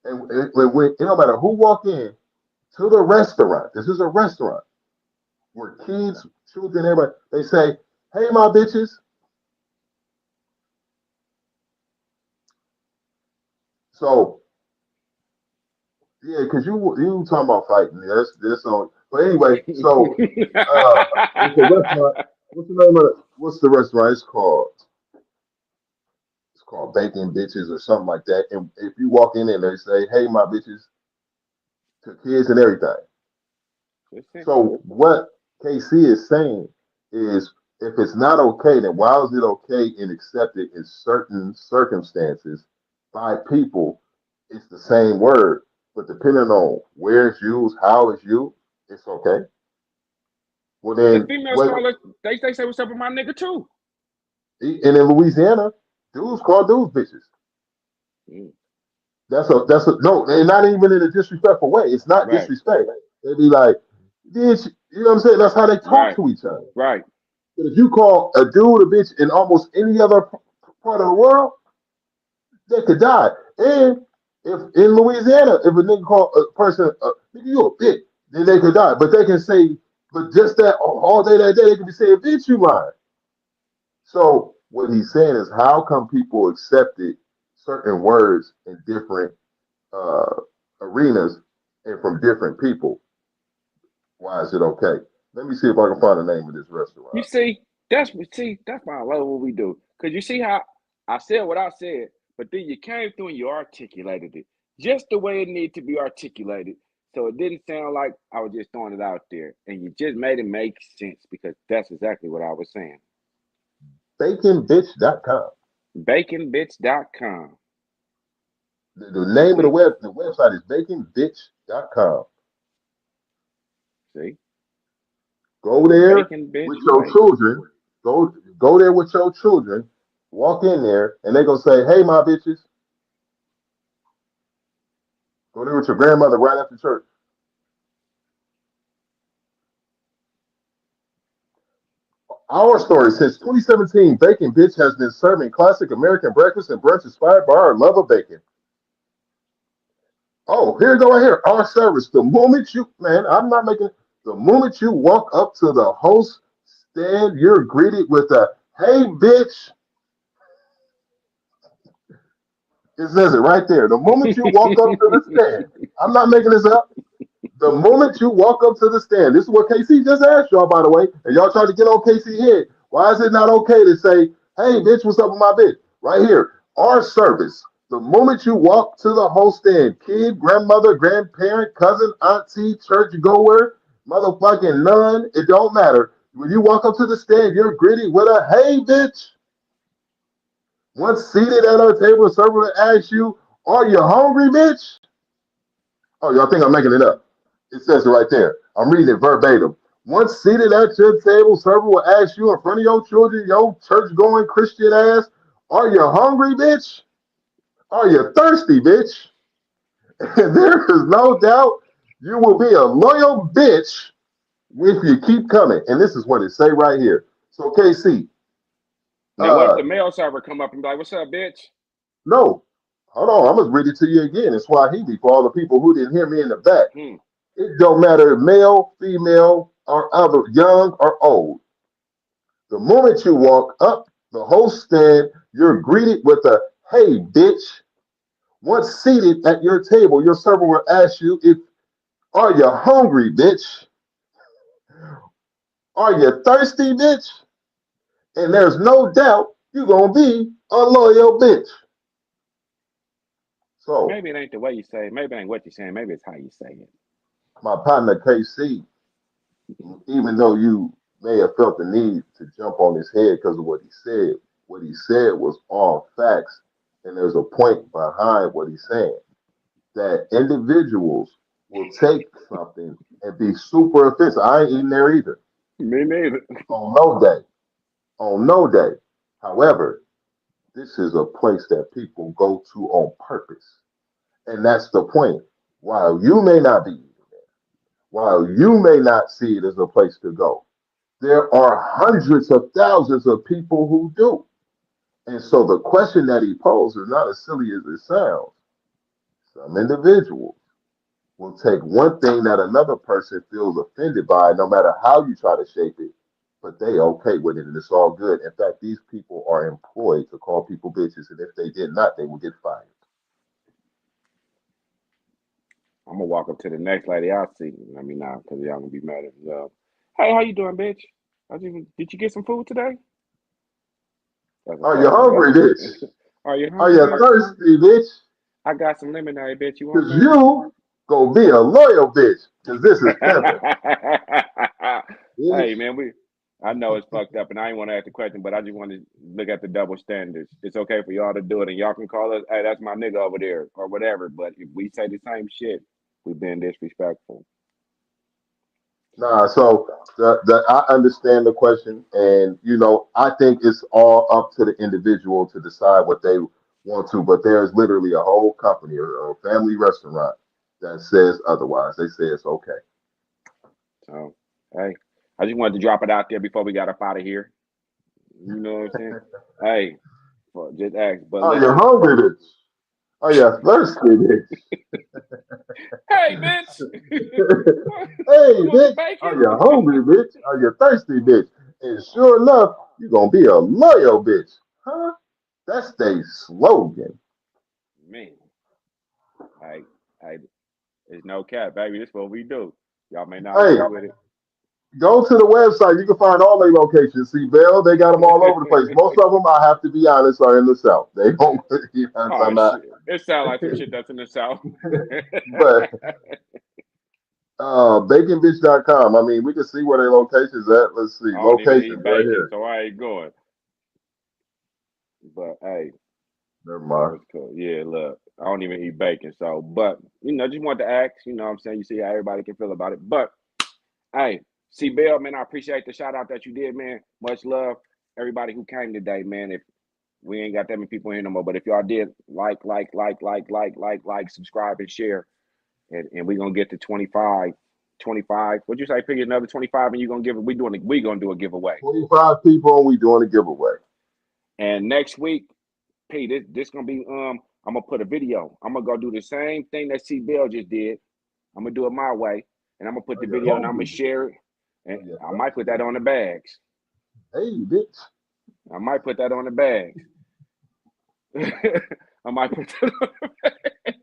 it don't matter who walk in to the restaurant. This is a restaurant where kids, children, everybody, they say, "Hey, my bitches." So yeah, because you talking about fighting. That's on. But anyway, so uh, it's a restaurant. What's the name of it? What's the restaurant? It's called Bacon Bitches or something like that. And if you walk in there, they say, "Hey, my bitches," to kids and everything. Listen, So what KC is saying is, if it's not okay, then why is it okay and accepted in certain circumstances by people? It's the same word, but depending on where it's used, how it's used, it's okay. Well, the then females what? call us, they say, "What's up with my nigga," too. And in Louisiana, dudes call dudes bitches. Mm, That's a no, and not even in a disrespectful way. It's not right, disrespect. They be like, "Bitch," you know what I'm saying? That's how they talk right, to each other. right. But if you call a dude a bitch in almost any other part of the world, they could die. And if in Louisiana, if a nigga call a person, nigga, you a bitch, then they could die. But they can say, but just that all day that day, they could be saying, "Bitch, you lying." So what he's saying is, how come people accepted certain words in different uh, arenas and from different people? Why is it okay? Let me see if I can find the name of this You restaurant. that's why I love what we do. Cause you see how I said what I said, but then you came through and you articulated it just the way it needed to be articulated. So it didn't sound like I was just throwing it out there, and you just made it make sense because that's exactly what I was saying. BaconBitch.com. Baconbits.com. The name of See, the website is baconbitch.com. see, Go there bacon bitch with your bacon. children. Go there with your children. Walk in there, and they gonna say, "Hey, my bitches." Go there with your grandmother right after church. Our story since 2017, Bacon Bitch has been serving classic American breakfast and brunch inspired by our love of bacon. Oh, here you go right here. Our service. The moment you, man, I'm not making. The moment you walk up to the host stand, you're greeted with a "Hey, bitch." It says it right there. The moment you walk up to the stand, I'm not making this up. The moment you walk up to the stand, this is what KC just asked y'all, by the way, and y'all trying to get on KC head. Why is it not okay to say, "Hey, bitch, what's up with my bitch?" Right here, our service. The moment you walk to the host stand, kid, grandmother, grandparent, cousin, auntie, church goer, motherfucking none, it don't matter. When you walk up to the stand, you're greeted with a "Hey, bitch." Once seated at our table, the server will ask you, "Are you hungry, bitch?" Oh, y'all think I'm making it up? It says it right there. I'm reading it verbatim. Once seated at your table, server will ask you in front of your children, your church going Christian ass, "Are you hungry, bitch? Are you thirsty, bitch?" And there is no doubt you will be a loyal bitch if you keep coming. And this is what it say right here. So KC, Now, what if uh, the mail server come up and be like, "What's up, bitch?" no, hold on, I'm gonna read it to you again in Swahili for all the people who didn't hear me in the back. Hmm. It don't matter male, female, or other, young or old. The moment you walk up the host stand, you're greeted with a "Hey, bitch." Once seated at your table, your server will ask you if "Are you hungry, bitch? Are you thirsty, bitch?" And there's no doubt you're gonna be a loyal bitch. So Maybe it ain't the way you say it. Maybe it ain't what you're saying. Maybe it's how you say it. my partner KC, even though you may have felt the need to jump on his head because of what he said was all facts, and there's a point behind what he's saying. That individuals will take something and be super offensive. I ain't eating there either. Me neither. On no day. On no day. However, this is a place that people go to on purpose. And that's the point. While you may not be eating there, while you may not see it as a place to go, there are hundreds of thousands of people who do. And so the question that he posed is not as silly as it sounds. Some individuals will take one thing that another person feels offended by, no matter how you try to shape it, but they okay with it and it's all good. In fact, these people are employed to call people bitches, and if they did not, they would get fired. I'm gonna walk up to the next lady I see. I mean, nah, because y'all gonna be mad at me. Hey, how you doing, bitch? Did you get some food today? That's the Are you first thing I hungry, do. bitch? Are you Are hungry, you bitch? thirsty, bitch? I got some lemonade, bitch. You want Cause some? you gonna be a loyal bitch. Cause this is pimping. Hey, Bitch. man, I know it's fucked up, and I ain't want to ask the question, but I just want to look at the double standards. It's okay for y'all to do it, and y'all can call us, "Hey, that's my nigga over there," or whatever. But if we say the same shit, we've been disrespectful. Nah, so I understand the question, and I think it's all up to the individual to decide what they want to. But there's literally a whole company or a family restaurant that says otherwise. They say it's okay. So, hey, I just wanted to drop it out there before we got up out of here. You know what I'm saying? Hey, just ask. But Are you listen, hungry, bitch? Are you thirsty, bitch? hey, bitch, Hey, you want some bitch, are bacon? you hungry, bitch? Are you thirsty, bitch? And sure enough, you're gonna be a loyal bitch, huh? That's their slogan. Man, hey, hey, it's no cap, baby. This is what we do. Y'all may not Hey, agree with go to the website. You can find all their locations. See, Bell, they got them all over the place. it. Most of them, I have to be honest, are in the South. They don't. Oh I'm not. shit! It sounds like some shit that's in the south. But baconbitch.com. I mean, we can see where their locations at. Let's see, I don't even locations eat right bacon, here. so I ain't going. But hey, Never that mind. was cool. Yeah, look. I don't even eat bacon. So, but just want to ask. What I'm saying, you see how everybody can feel about it. But hey, C Bell, man, I appreciate the shout out that you did, man. Much love, everybody who came today, man. If we ain't got that many people here no more, but if y'all did, subscribe and share, and we're gonna get to 25. 25. What'd you say? Pick another 25, and you're gonna give it. We gonna do a giveaway. 25 people, and we doing a giveaway. And next week, P, this gonna be I'm gonna put a video. I'm gonna go do the same thing that C Bell just did. I'm gonna do it my way, and I'm gonna put Oh, the you're video and I'm gonna hungry. share it, and Oh, you're I might put that thirsty. on the bags. Hey, bitch. I might put that on the bags. I might put that on the bags.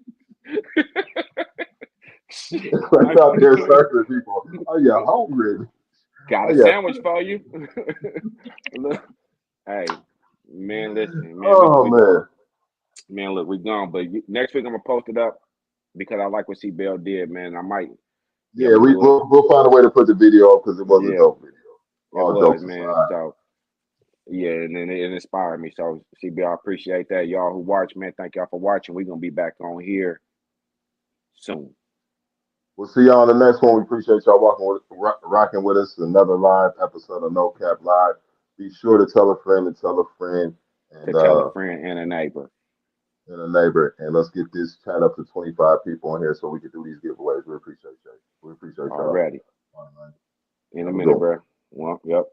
Like out there serving people. Are you hungry? Got Are a you sandwich for you. Look, hey, man, listen, man, Oh man. look, we gone. But next week I'm gonna post it up because I like what C Bell did, man. I might be Yeah, able to do it. we'll find a way to put the video up because it was a Yeah, dope video. it All was, jokes man. aside. So yeah, and then it inspired me. So CB, I appreciate that. Y'all who watch, man, thank y'all for watching. We're gonna be back on here soon. We'll see y'all on the next one. We appreciate y'all rocking with us. Another live episode of No Cap Live. Be sure to tell a friend and tell a friend To and tell a friend and a neighbor. a neighbor. And let's get this chat up to 25 people on here so we can do these giveaways. We appreciate you. We appreciate y'all. Already. All right, man. In a Have a minute, good one. bro. Well, yep.